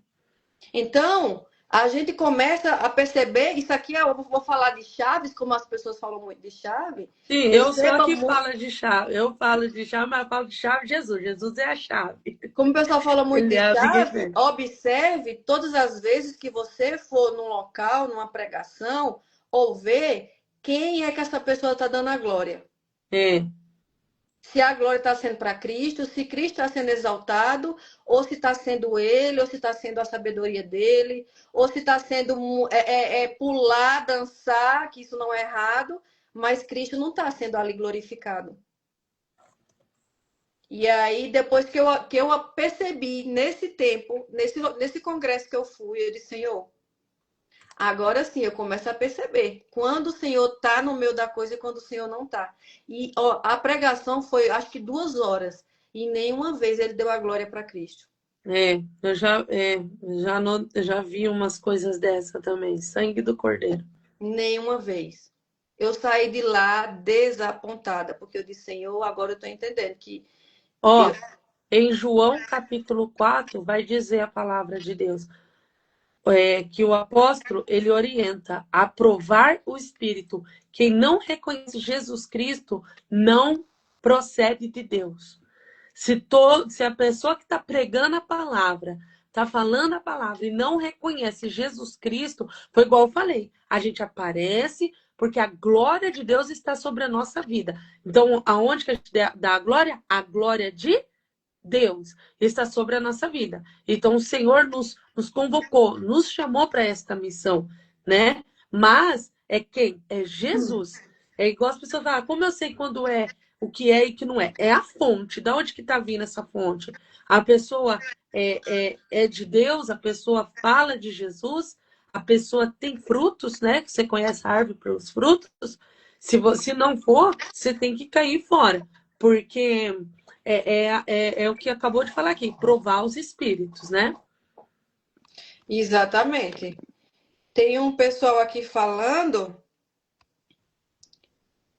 Então, a gente começa a perceber, isso aqui eu vou falar de chaves, como as pessoas falam muito de chave. Sim, eu sou a que fala de chave. Eu falo de chave, mas eu falo de chave de Jesus. Jesus é a chave. Como o pessoal fala muito Ele de é a chave, observe todas as vezes que você for num local, numa pregação, ou ver quem é que essa pessoa está dando a glória. Se a glória está sendo para Cristo, se Cristo está sendo exaltado, ou se está sendo ele, ou se está sendo a sabedoria dele, ou se está sendo pular, dançar, que isso não é errado, mas Cristo não está sendo ali glorificado. E aí, depois que eu percebi, nesse tempo, nesse congresso que eu fui, eu disse, Senhor, agora sim eu começo a perceber quando o Senhor está no meio da coisa e quando o Senhor não está. E a pregação foi, acho que 2 horas, e nenhuma vez ele deu a glória para Cristo. Eu já vi umas coisas dessa também. Sangue do Cordeiro. Nenhuma vez. Eu saí de lá desapontada, porque eu disse, Senhor, agora eu estou entendendo que... Em João capítulo 4, vai dizer a palavra de Deus, que o apóstolo, ele orienta a provar o Espírito. Quem não reconhece Jesus Cristo não procede de Deus. Se a pessoa que está pregando a palavra, está falando a palavra e não reconhece Jesus Cristo, foi igual eu falei, a gente aparece porque a glória de Deus está sobre a nossa vida. Então, aonde que a gente dá a glória? A glória de Deus está sobre a nossa vida. Então, o Senhor nos convocou, nos chamou para esta missão, né? Mas é quem? É Jesus. É igual as pessoas falam, como eu sei quando é o que é e que não é? É a fonte. Da onde que está vindo essa fonte? A pessoa é de Deus, a pessoa fala de Jesus, a pessoa tem frutos, né? Que você conhece a árvore pelos frutos. Se você não for, você tem que cair fora. Porque é o que acabou de falar aqui, provar os espíritos, né? Exatamente. Tem um pessoal aqui falando